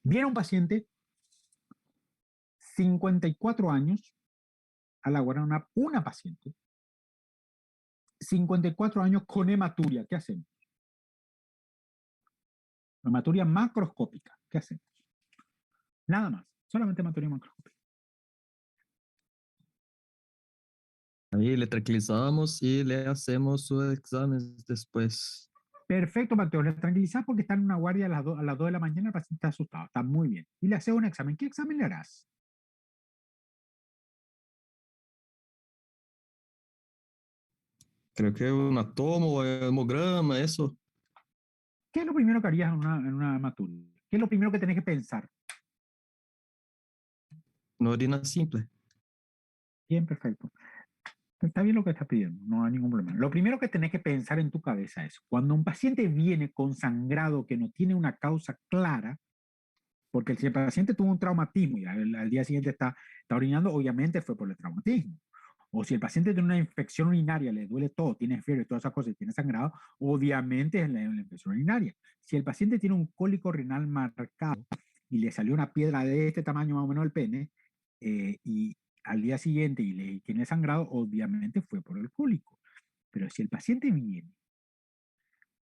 Viene un paciente, 54 años, a la guardia, una paciente, 54 años con hematuria. ¿Qué hacemos? Hematuria macroscópica. ¿Qué hacemos? Nada más. Solamente hematuria macroscópica. Ahí le tranquilizamos y le hacemos sus exámenes después. Perfecto, Mateo. Le tranquilizás porque está en una guardia a las 2 de la mañana, el paciente está asustado. Está muy bien. Y le haces un examen. ¿Qué examen le harás? Creo que un atomo, hemograma, eso. ¿Qué es lo primero que harías en una hematuria? ¿Qué es lo primero que tenés que pensar? Una orina simple. Bien, perfecto. Está bien lo que estás pidiendo, no hay ningún problema. Lo primero que tenés que pensar en tu cabeza es, cuando un paciente viene con sangrado que no tiene una causa clara, porque si el paciente tuvo un traumatismo y al día siguiente está orinando, obviamente fue por el traumatismo. O si el paciente tiene una infección urinaria, le duele todo, tiene fiebre, todas esas cosas, y tiene sangrado, obviamente es la infección urinaria. Si el paciente tiene un cólico renal marcado y le salió una piedra de este tamaño más o menos del pene, y al día siguiente y tiene sangrado, obviamente fue por el cólico. Pero si el paciente viene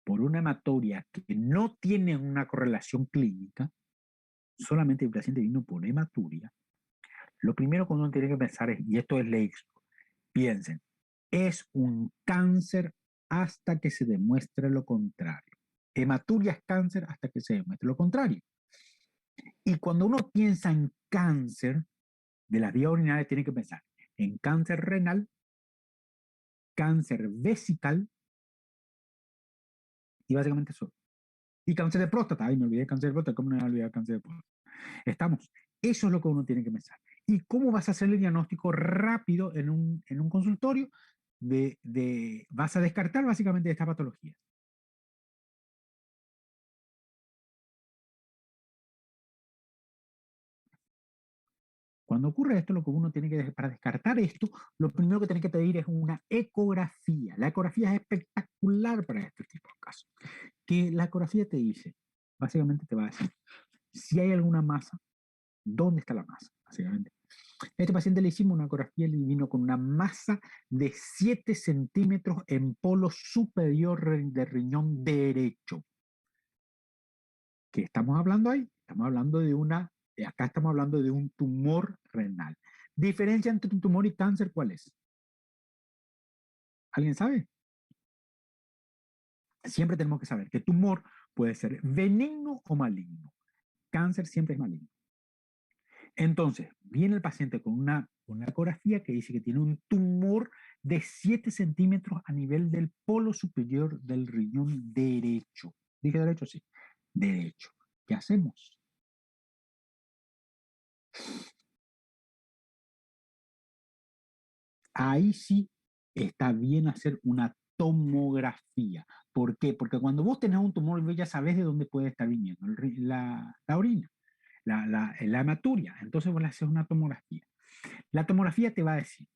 por una hematuria que no tiene una correlación clínica, solamente el paciente vino por hematuria, lo primero que uno tiene que pensar es, y esto es ley, piensen, es un cáncer hasta que se demuestre lo contrario. Hematuria es cáncer hasta que se demuestre lo contrario. Y cuando uno piensa en cáncer de las vías urinarias, tiene que pensar en cáncer renal, cáncer vesical y básicamente eso. Y cáncer de próstata. Ay, me olvidé de cáncer de próstata. ¿Cómo no me voy a olvidar cáncer de próstata? Estamos. Eso es lo que uno tiene que pensar. ¿Y cómo vas a hacer el diagnóstico rápido en un consultorio? Vas a descartar básicamente esta patología. Cuando ocurre esto, lo que uno tiene que, para descartar esto, lo primero que tiene que pedir es una ecografía. La ecografía es espectacular para este tipo de casos. Que la ecografía te dice, básicamente te va a decir, si hay alguna masa, ¿dónde está la masa? Básicamente. A este paciente le hicimos una ecografía y vino con una masa de 7 centímetros en polo superior de riñón derecho. ¿Qué estamos hablando ahí? Estamos hablando acá estamos hablando de un tumor renal. ¿Diferencia entre un tumor y cáncer cuál es? ¿Alguien sabe? Siempre tenemos que saber que tumor puede ser benigno o maligno. Cáncer siempre es maligno. Entonces, viene el paciente con una ecografía que dice que tiene un tumor de 7 centímetros a nivel del polo superior del riñón derecho. ¿Dije derecho? Sí. Derecho. ¿Qué hacemos? Ahí sí está bien hacer una tomografía. ¿Por qué? Porque cuando vos tenés un tumor, ya sabés de dónde puede estar viniendo la orina, la hematuria. Entonces vos le haces una tomografía. La tomografía te va a decir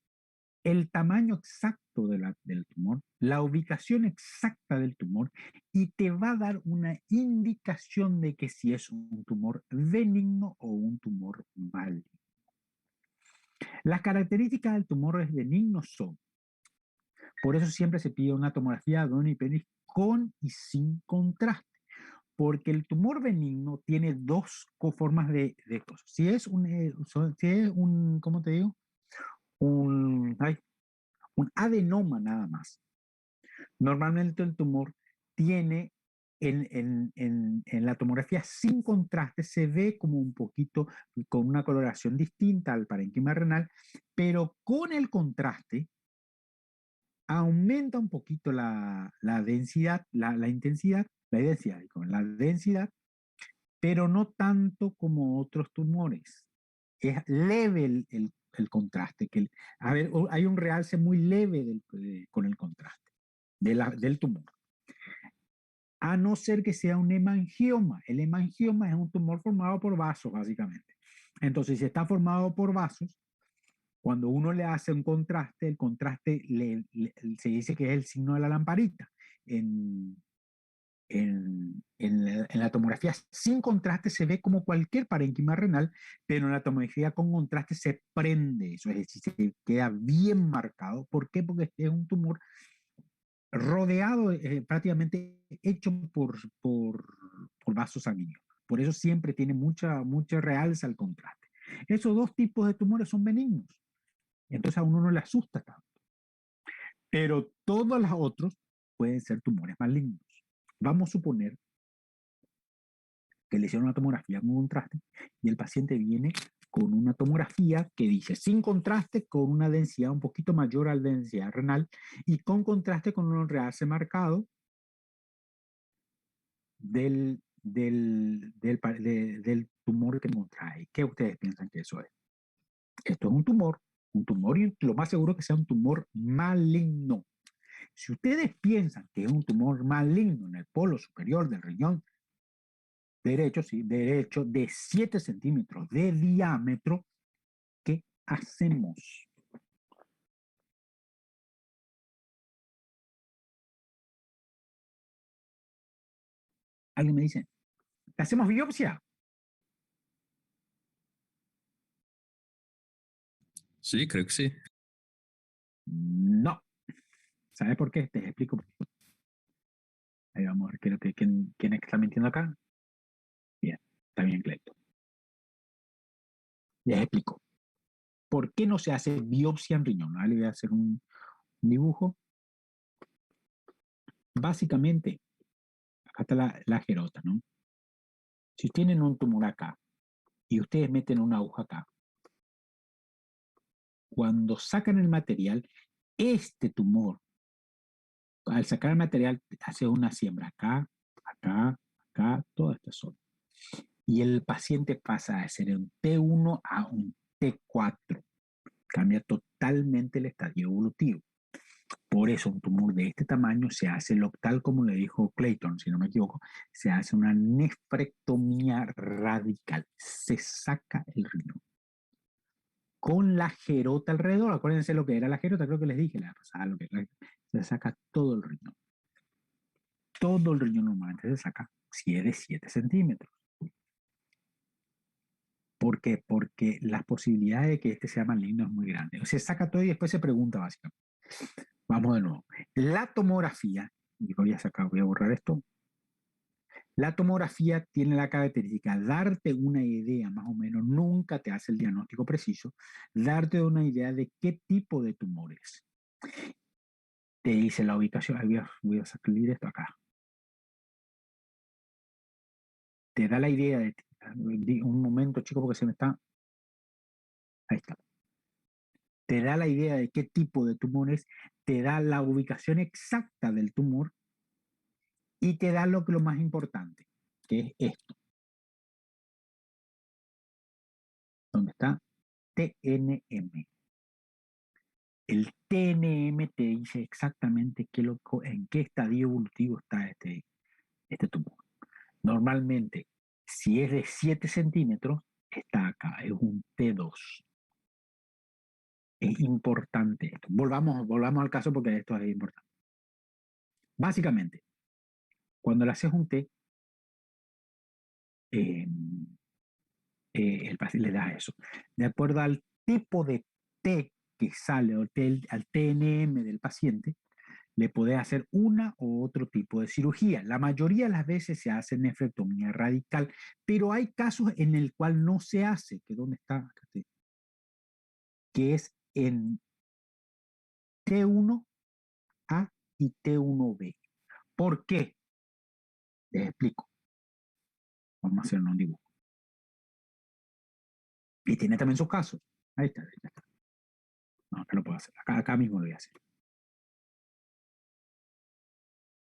el tamaño exacto del tumor, la ubicación exacta del tumor y te va a dar una indicación de que si es un tumor benigno o un tumor maligno. Las características del tumor benigno son, por eso siempre se pide una tomografía de abdomen y pelvis con y sin contraste, porque el tumor benigno tiene dos formas de cosas. Si es un, ¿cómo te digo? Un adenoma nada más. Normalmente el tumor tiene en la tomografía sin contraste, se ve como un poquito con una coloración distinta al parénquima renal, pero con el contraste aumenta un poquito la densidad, la intensidad, la densidad, pero no tanto como otros tumores. Es leve el contraste. A ver, hay un realce muy leve con el contraste del tumor. A no ser que sea un hemangioma. El hemangioma es un tumor formado por vasos, básicamente. Entonces, si está formado por vasos, cuando uno le hace un contraste, el contraste se dice que es el signo de la lamparita. En la tomografía sin contraste se ve como cualquier parénquima renal, pero en la tomografía con contraste se prende eso, es decir, se queda bien marcado. ¿Por qué? Porque es un tumor rodeado, prácticamente hecho por vasos sanguíneos. Por eso siempre tiene mucha realza al contraste. Esos dos tipos de tumores son benignos. Entonces a uno no le asusta tanto. Pero todos los otros pueden ser tumores malignos. Vamos a suponer que le hicieron una tomografía con contraste y el paciente viene con una tomografía que dice sin contraste con una densidad un poquito mayor a la densidad renal y con contraste con un realce marcado del tumor que contrae. ¿Qué ustedes piensan que eso es? Esto es un tumor y lo más seguro que sea un tumor maligno. Si ustedes piensan que es un tumor maligno en el polo superior del riñón derecho, sí, derecho, de 7 centímetros de diámetro, ¿qué hacemos? Alguien me dice, ¿le hacemos biopsia? Sí, creo que sí. No. ¿Sabes por qué? Te explico. Ahí vamos a ver quién es que está mintiendo acá. Bien, está bien, Cleto. Les explico. ¿Por qué no se hace biopsia en riñón? Ahora le voy a hacer un dibujo. Básicamente, acá está la gerota, ¿no? Si tienen un tumor acá y ustedes meten una aguja acá, cuando sacan el material, este tumor, al sacar el material, hace una siembra acá, acá, acá, toda esta zona. Y el paciente pasa de ser un T1 a un T4. Cambia totalmente el estadio evolutivo. Por eso un tumor de este tamaño se hace tal como le dijo Clayton, si no me equivoco, se hace una nefrectomía radical. Se saca el riñón. Con la gerota alrededor, acuérdense lo que era la gerota, creo que les dije la pasada, se saca todo el riñón. Todo el riñón normalmente se saca si es de 7 centímetros. ¿Por qué? Porque las posibilidades de que este sea maligno es muy grande. Se saca todo y después se pregunta básicamente. Vamos de nuevo. La tomografía, y voy a borrar esto. La tomografía tiene la característica darte una idea más o menos, nunca te hace el diagnóstico preciso, darte una idea de qué tipo de tumor es. Te dice la ubicación, voy a salir esto acá. Te da la idea de, un momento chico porque se me está, ahí está. Te da la idea de qué tipo de tumor es, te da la ubicación exacta del tumor y te da lo más importante, que es esto. ¿Dónde está? TNM. El TNM te dice exactamente en qué estadio evolutivo está este tumor. Normalmente, si es de 7 centímetros, está acá, es un T2. Es importante esto. Volvamos al caso porque esto es importante. Básicamente, cuando le haces un T, el paciente le da eso. De acuerdo al tipo de T que sale, o al TNM del paciente, le puede hacer una u otro tipo de cirugía. La mayoría de las veces se hace nefrectomía radical, pero hay casos en el cual no se hace, que dónde está, que es en T1A y T1B. ¿Por qué? Les explico. Vamos a hacer un dibujo. Y tiene también sus casos. Ahí está, ahí está. No, acá lo puedo hacer. Acá mismo lo voy a hacer.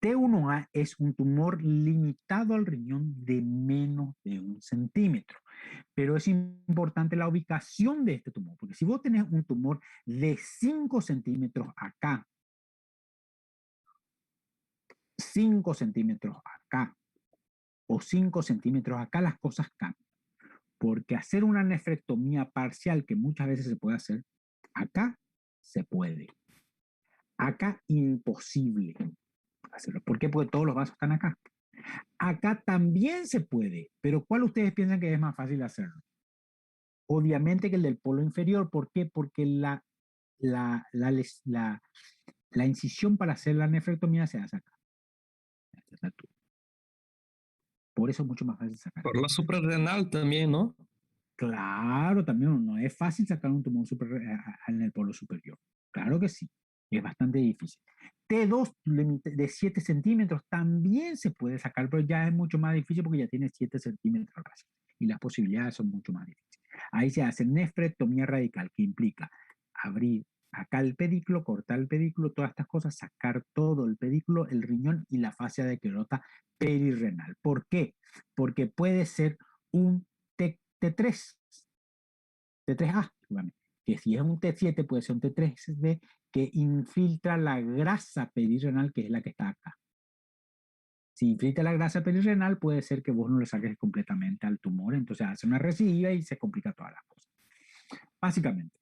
T1A es un tumor limitado al riñón de menos de 1 centímetro. Pero es importante la ubicación de este tumor, porque si vos tenés un tumor de 5 centímetros acá, 5 centímetros acá, o 5 centímetros acá, las cosas cambian. Porque hacer una nefrectomía parcial, que muchas veces se puede hacer, acá se puede. Acá imposible hacerlo. ¿Por qué? Porque todos los vasos están acá. Acá también se puede, pero ¿cuál ustedes piensan que es más fácil hacerlo? Obviamente que el del polo inferior. ¿Por qué? Porque la incisión para hacer la nefrectomía se hace acá. Por eso es mucho más fácil sacar. Por la suprarrenal también, ¿no? Claro, también no es fácil sacar un tumor en el polo superior. Claro que sí. Es bastante difícil. T2 de 7 centímetros también se puede sacar, pero ya es mucho más difícil porque ya tiene 7 centímetros al paciente y las posibilidades son mucho más difíciles. Ahí se hace nefrectomía radical, que implica abrir acá el pedículo, cortar el pedículo, todas estas cosas, sacar todo el pedículo, el riñón y la fascia de Querota perirrenal. ¿Por qué? Porque puede ser un T3, T3A, que si es un T7 puede ser un T3B que infiltra la grasa perirrenal, que es la que está acá. Si infiltra la grasa perirrenal, puede ser que vos no lo saques completamente al tumor, entonces hace una recidiva y se complica todas las cosas. Básicamente,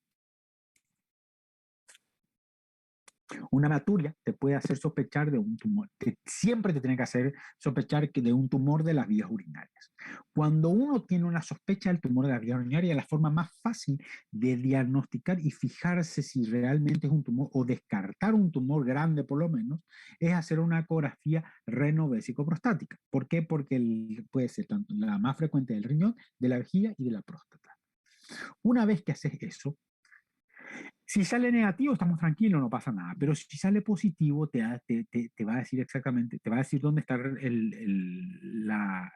una hematuria te puede hacer sospechar de un tumor. Siempre te tiene que hacer sospechar de un tumor de las vías urinarias. Cuando uno tiene una sospecha del tumor de las vías urinarias, la forma más fácil de diagnosticar y fijarse si realmente es un tumor o descartar un tumor grande por lo menos, es hacer una ecografía renovesico-prostática. ¿Por qué? Porque puede ser tanto la más frecuente del riñón, de la vejiga y de la próstata. Una vez que haces eso, si sale negativo, estamos tranquilos, no pasa nada. Pero si sale positivo, te va a decir exactamente, te va a decir dónde está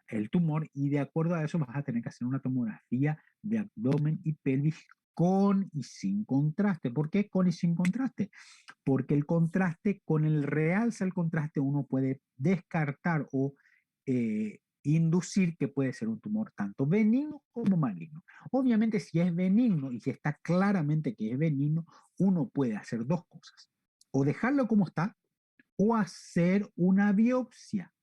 el tumor y de acuerdo a eso vas a tener que hacer una tomografía de abdomen y pelvis con y sin contraste. ¿Por qué con y sin contraste? Porque el contraste, con el realza el contraste, uno puede descartar o inducir que puede ser un tumor tanto benigno como maligno. Obviamente, si es benigno y si está claramente que es benigno, uno puede hacer dos cosas: o dejarlo como está o hacer una biopsia.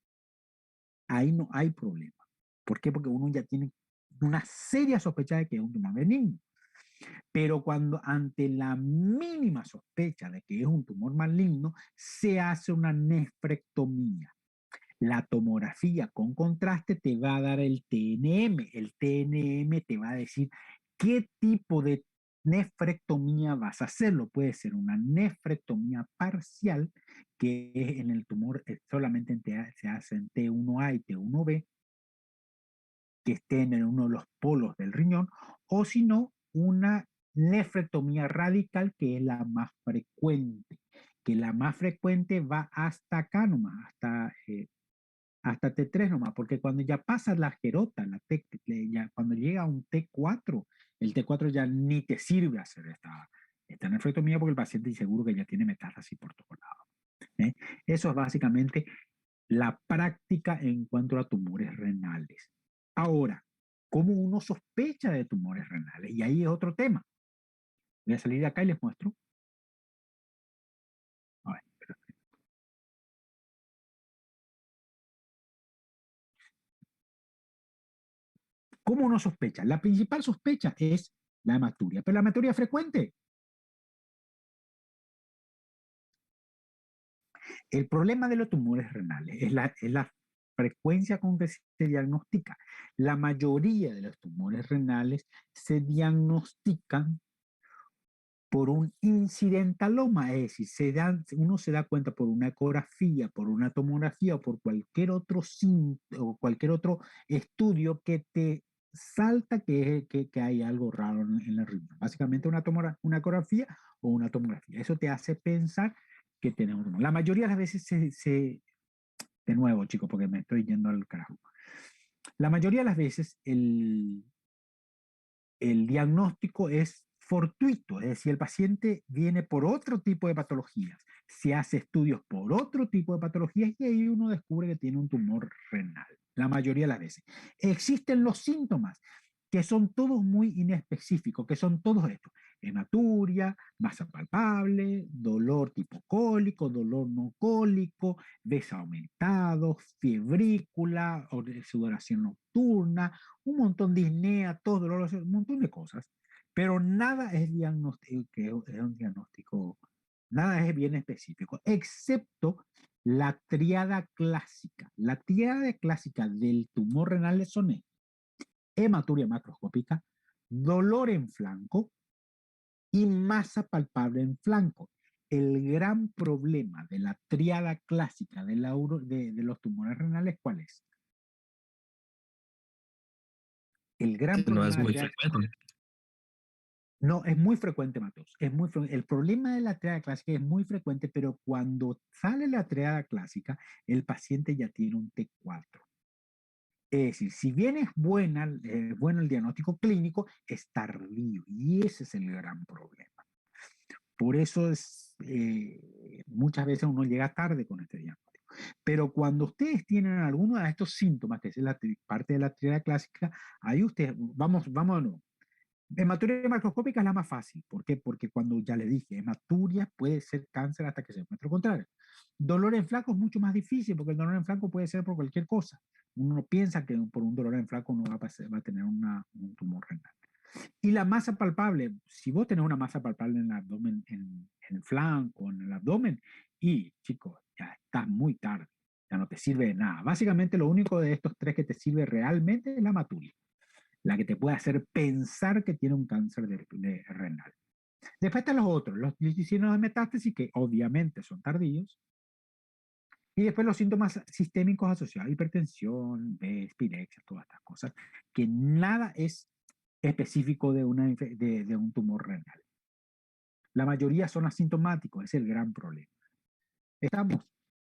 Ahí no hay problema. ¿Por qué? Porque uno ya tiene una seria sospecha de que es un tumor benigno. Pero cuando ante la mínima sospecha de que es un tumor maligno, se hace una nefrectomía. La tomografía con contraste te va a dar el TNM. El TNM te va a decir qué tipo de nefrectomía vas a hacerlo. Puede ser una nefrectomía parcial, que es en el tumor solamente se hace en T1A y T1B, que estén en uno de los polos del riñón, o si no, una nefrectomía radical, que es la más frecuente, que la más frecuente va hasta acá nomás, hasta T3 nomás, porque cuando ya pasa la gerota, cuando llega a un T4, el T4 ya ni te sirve hacer esta nefrectomía porque el paciente es seguro que ya tiene metástasis por todos lados. Eso es básicamente la práctica en cuanto a tumores renales. Ahora, ¿cómo uno sospecha de tumores renales? Y ahí es otro tema. Voy a salir de acá y les muestro. A ver, ¿cómo uno sospecha? La principal sospecha es la hematuria, pero la hematuria frecuente. El problema de los tumores renales es la frecuencia con que se diagnostica. La mayoría de los tumores renales se diagnostican por un incidentaloma, es decir, uno se da cuenta por una ecografía, por una tomografía o por cualquier otro estudio que te salta que hay algo raro en el riñón. Básicamente una ecografía o una tomografía. Eso te hace pensar que tenés un tumor. La mayoría de las veces de nuevo, chicos, porque me estoy yendo al carajo. La mayoría de las veces el diagnóstico es fortuito, es decir, el paciente viene por otro tipo de patologías, se hace estudios por otro tipo de patologías y ahí uno descubre que tiene un tumor renal, la mayoría de las veces. Existen los síntomas, que son todos muy inespecíficos, que son todos estos: hematuria, masa palpable, dolor tipo cólico, dolor no cólico, desaumentado, febrícula, sudoración nocturna, un montón de disnea, tos, dolor, un montón de cosas, pero nada es un diagnóstico, nada es bien específico, excepto la triada clásica. La triada clásica del tumor renal son hematuria macroscópica, dolor en flanco y masa palpable en flanco. El gran problema de la triada clásica de los tumores renales, ¿cuál es? El gran Que no problema es de la muy triada, frecuente. No, es muy frecuente, Matos. El problema de la triada clásica es muy frecuente, pero cuando sale la triada clásica, el paciente ya tiene un T4. Es decir, si bien es bueno el diagnóstico clínico, es tardío y ese es el gran problema. Por eso muchas veces uno llega tarde con este diagnóstico. Pero cuando ustedes tienen alguno de estos síntomas, que es la parte de la triada clásica, ahí ustedes, vamos de nuevo. Hematuria macroscópica es la más fácil. ¿Por qué? Porque cuando ya le dije, hematuria puede ser cáncer hasta que se demuestre lo contrario. Dolor en flaco es mucho más difícil porque el dolor en flaco puede ser por cualquier cosa. Uno no piensa que por un dolor en flaco uno va a tener un tumor renal. Y la masa palpable, si vos tenés una masa palpable en el abdomen, en el flanco, en el abdomen, y chicos, ya estás muy tarde, ya no te sirve de nada. Básicamente lo único de estos tres que te sirve realmente es la hematuria, la que te puede hacer pensar que tiene un cáncer de renal. Después están los otros, los signos de metástasis, que obviamente son tardíos, y después los síntomas sistémicos asociados a hipertensión, pirexia, todas estas cosas, que nada es específico de un tumor renal. La mayoría son asintomáticos, es el gran problema.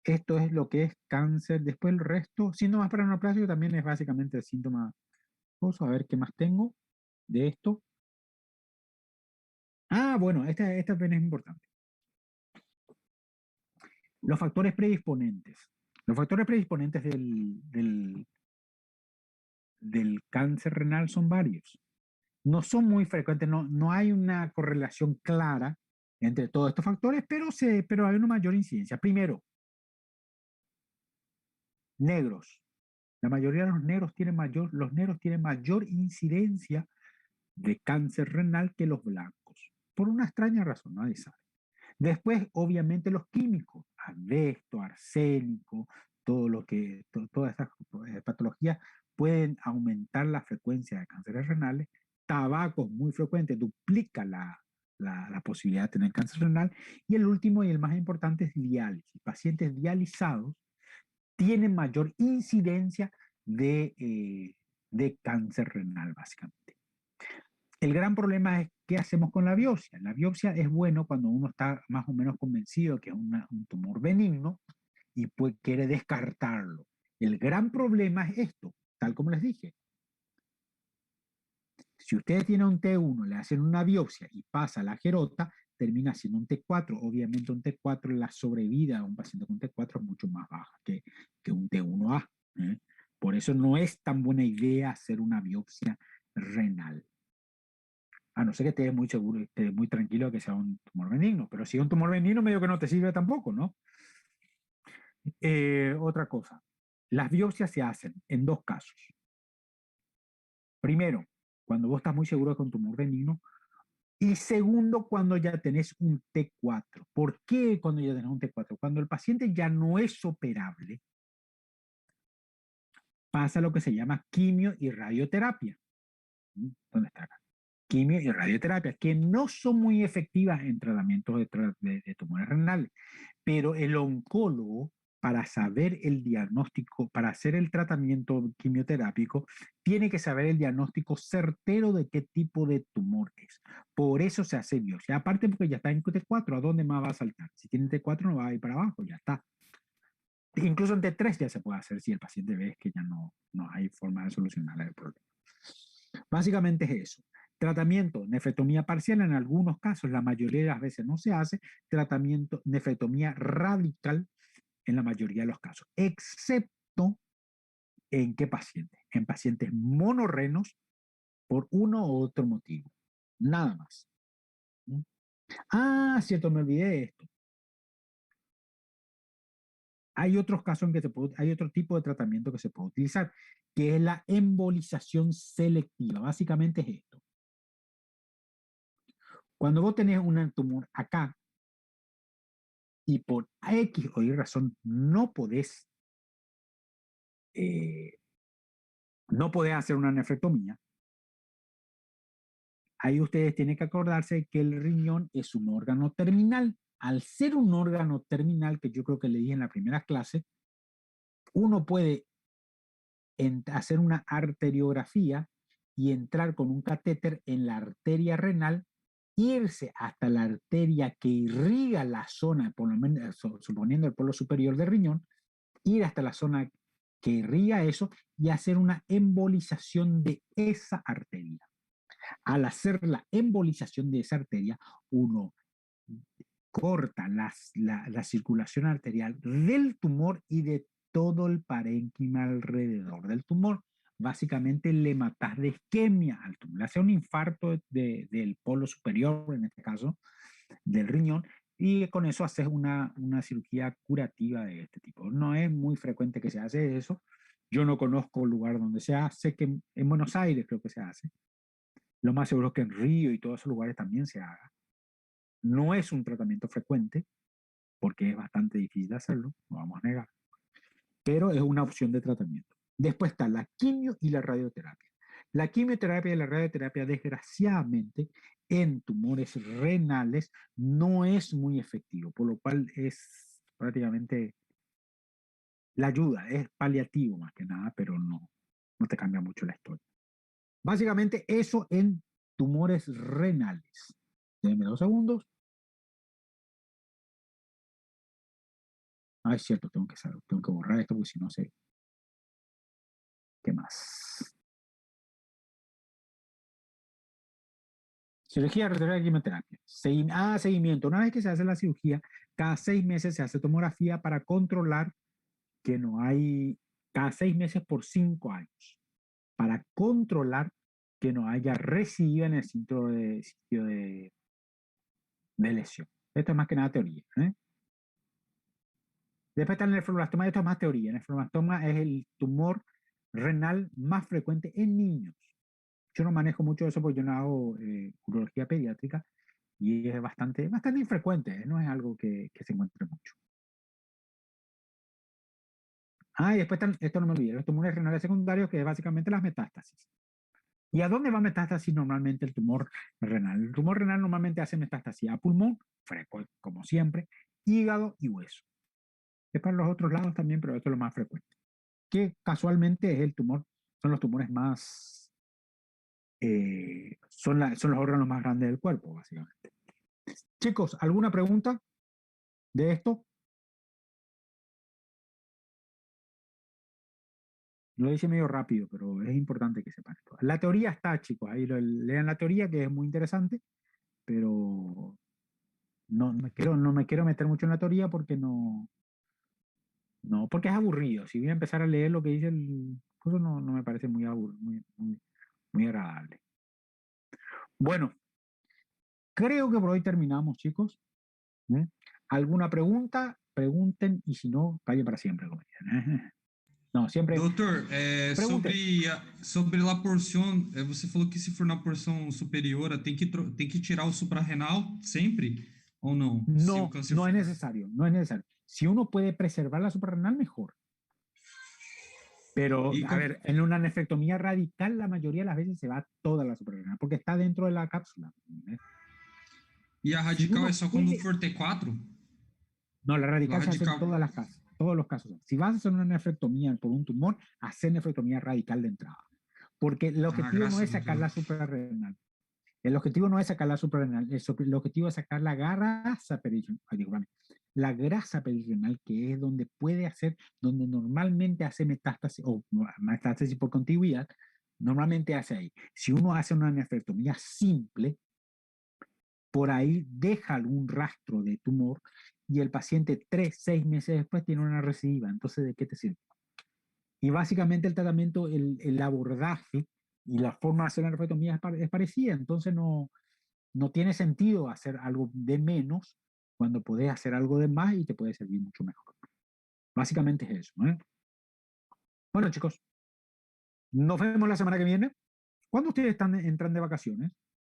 Esto es lo que es cáncer. Después el resto, síntomas paraneoplásicos también es básicamente el síntoma. Vamos a ver qué más tengo de esto. Bueno, esta también es importante. Los factores predisponentes. Los factores predisponentes del cáncer renal son varios. No son muy frecuentes, no hay una correlación clara entre todos estos factores, pero hay una mayor incidencia. Primero, negros. La mayoría de los negros tienen mayor incidencia de cáncer renal que los blancos. Por una extraña razón, nadie sabe. Después, obviamente, los químicos, asbesto, arsénico, todas estas patologías pueden aumentar la frecuencia de cánceres renales. Tabaco es muy frecuente, duplica la posibilidad de tener cáncer renal. Y el último y el más importante es diálisis. Pacientes dializados tienen mayor incidencia de cáncer renal, básicamente. El gran problema es qué hacemos con la biopsia. La biopsia es bueno cuando uno está más o menos convencido que es un tumor benigno y quiere descartarlo. El gran problema es esto, tal como les dije. Si ustedes tienen un T1, le hacen una biopsia y pasa la gerota, termina siendo un T4. Obviamente un T4, la sobrevida de un paciente con T4 es mucho más baja que un T1A. Por eso no es tan buena idea hacer una biopsia renal. A no ser que estés muy seguro, estés muy tranquilo de que sea un tumor benigno. Pero si es un tumor benigno, medio que no te sirve tampoco, ¿no? Otra cosa. Las biopsias se hacen en dos casos. Primero, cuando vos estás muy seguro de que es un tumor benigno. Y segundo, cuando ya tenés un T4. ¿Por qué cuando ya tenés un T4? Cuando el paciente ya no es operable, pasa lo que se llama quimio y radioterapia. ¿Dónde está acá? Quimio y radioterapia, que no son muy efectivas en tratamientos de tumores renales, pero el oncólogo, para saber el diagnóstico, para hacer el tratamiento quimioterápico, tiene que saber el diagnóstico certero de qué tipo de tumor es. Por eso se hace biopsia. Aparte porque ya está en T4, ¿a dónde más va a saltar? Si tiene T4 no va a ir para abajo, ya está. Incluso en T3 ya se puede hacer si el paciente ve que ya no hay forma de solucionar el problema. Básicamente es eso. Tratamiento, nefrectomía parcial en algunos casos, la mayoría de las veces no se hace. Tratamiento, nefrectomía radical en la mayoría de los casos, excepto en qué pacientes, en pacientes monorrenos por uno u otro motivo, nada más. Cierto, me olvidé de esto. Hay otros casos en que hay otro tipo de tratamiento que se puede utilizar, que es la embolización selectiva. Básicamente es esto. Cuando vos tenés un tumor acá y por X o Y razón no podés hacer una nefrectomía, ahí ustedes tienen que acordarse que el riñón es un órgano terminal. Al ser un órgano terminal, que yo creo que le dije en la primera clase, uno puede hacer una arteriografía y entrar con un catéter en la arteria renal irse hasta la arteria que irriga la zona, por lo menos, suponiendo el polo superior del riñón, ir hasta la zona que irriga eso y hacer una embolización de esa arteria. Al hacer la embolización de esa arteria, uno corta la circulación arterial del tumor y de todo el parénquima alrededor del tumor. Básicamente le matas de isquemia al tumor, le hace un infarto del polo superior, en este caso, del riñón, y con eso haces una cirugía curativa de este tipo. No es muy frecuente que se hace eso. Yo no conozco el lugar donde se hace, que en Buenos Aires creo que se hace. Lo más seguro es que en Río y todos esos lugares también se haga. No es un tratamiento frecuente, porque es bastante difícil hacerlo, no vamos a negar, pero es una opción de tratamiento. Después está la quimio y la radioterapia. La quimioterapia y la radioterapia, desgraciadamente, en tumores renales no es muy efectivo, por lo cual es prácticamente la ayuda, es paliativo más que nada, pero no te cambia mucho la historia. Básicamente eso en tumores renales. Denme 2 segundos. Ah, es cierto, tengo que borrar esto porque si no sé. ¿Qué más? Cirugía, radioterapia y quimioterapia. Seguimiento. Una vez que se hace la cirugía, cada 6 meses se hace tomografía para controlar que no hay, cada 6 meses por 5 años, para controlar que no haya recidiva en el sitio de lesión. Esto es más que nada teoría. Después está el nefroblastoma, esto es más teoría. El nefroblastoma es el tumor renal más frecuente en niños. Yo no manejo mucho eso porque yo no hago urología pediátrica y es bastante infrecuente, no es algo que se encuentre mucho. Y después están, esto no me olvidé, los tumores renales secundarios, que es básicamente las metástasis. ¿Y a dónde va metástasis normalmente el tumor renal? El tumor renal normalmente hace metástasis a pulmón, frecuente, como siempre, hígado y hueso. Es para los otros lados también, pero esto es lo más frecuente. Que casualmente es el tumor, son los tumores más, son los órganos más grandes del cuerpo, básicamente. Chicos, ¿alguna pregunta de esto? Lo hice medio rápido, pero es importante que sepan esto. La teoría está, chicos, ahí lean la teoría, que es muy interesante, pero no me quiero meter mucho en la teoría porque porque es aburrido. Si voy a empezar a leer lo que dice el curso, no me parece muy agradable. Bueno, creo que por hoy terminamos, chicos. ¿Alguna pregunta? Pregunten, y si no, callen para siempre, como dicen. Não, sempre... Doutor, sobre a porção, você falou que se for na porção superior, tem que tirar o suprarrenal sempre, ou não? No, no es necesario, no es necesario. Si uno puede preservar la suprarrenal, mejor. Pero, a ver, en una nefrectomía radical, la mayoría de las veces se va toda la suprarrenal, porque está dentro de la cápsula. ¿Y a radical es solo cuando for T4? No, la radical se hace en todas las casos, todos los casos. Si vas a hacer una nefrectomía por un tumor, hacer nefrectomía radical de entrada. Porque el objetivo no es sacar la suprarrenal. El objetivo no es sacar la suprarrenal, el objetivo es sacar la grasa perirenal. La grasa perirenal, que es donde puede hacer, donde normalmente hace metástasis, o metástasis por contigüidad, normalmente hace ahí. Si uno hace una nefrectomía simple, por ahí deja algún rastro de tumor y el paciente 3, 6 meses después tiene una recidiva. Entonces, ¿de qué te sirve? Y básicamente el tratamiento, el abordaje y la forma de hacer la nefrectomía es parecida. Entonces, no tiene sentido hacer algo de menos cuando podés hacer algo de más y te puede servir mucho mejor. Básicamente es eso. Bueno, chicos, nos vemos la semana que viene. ¿Cuándo ustedes entran de vacaciones?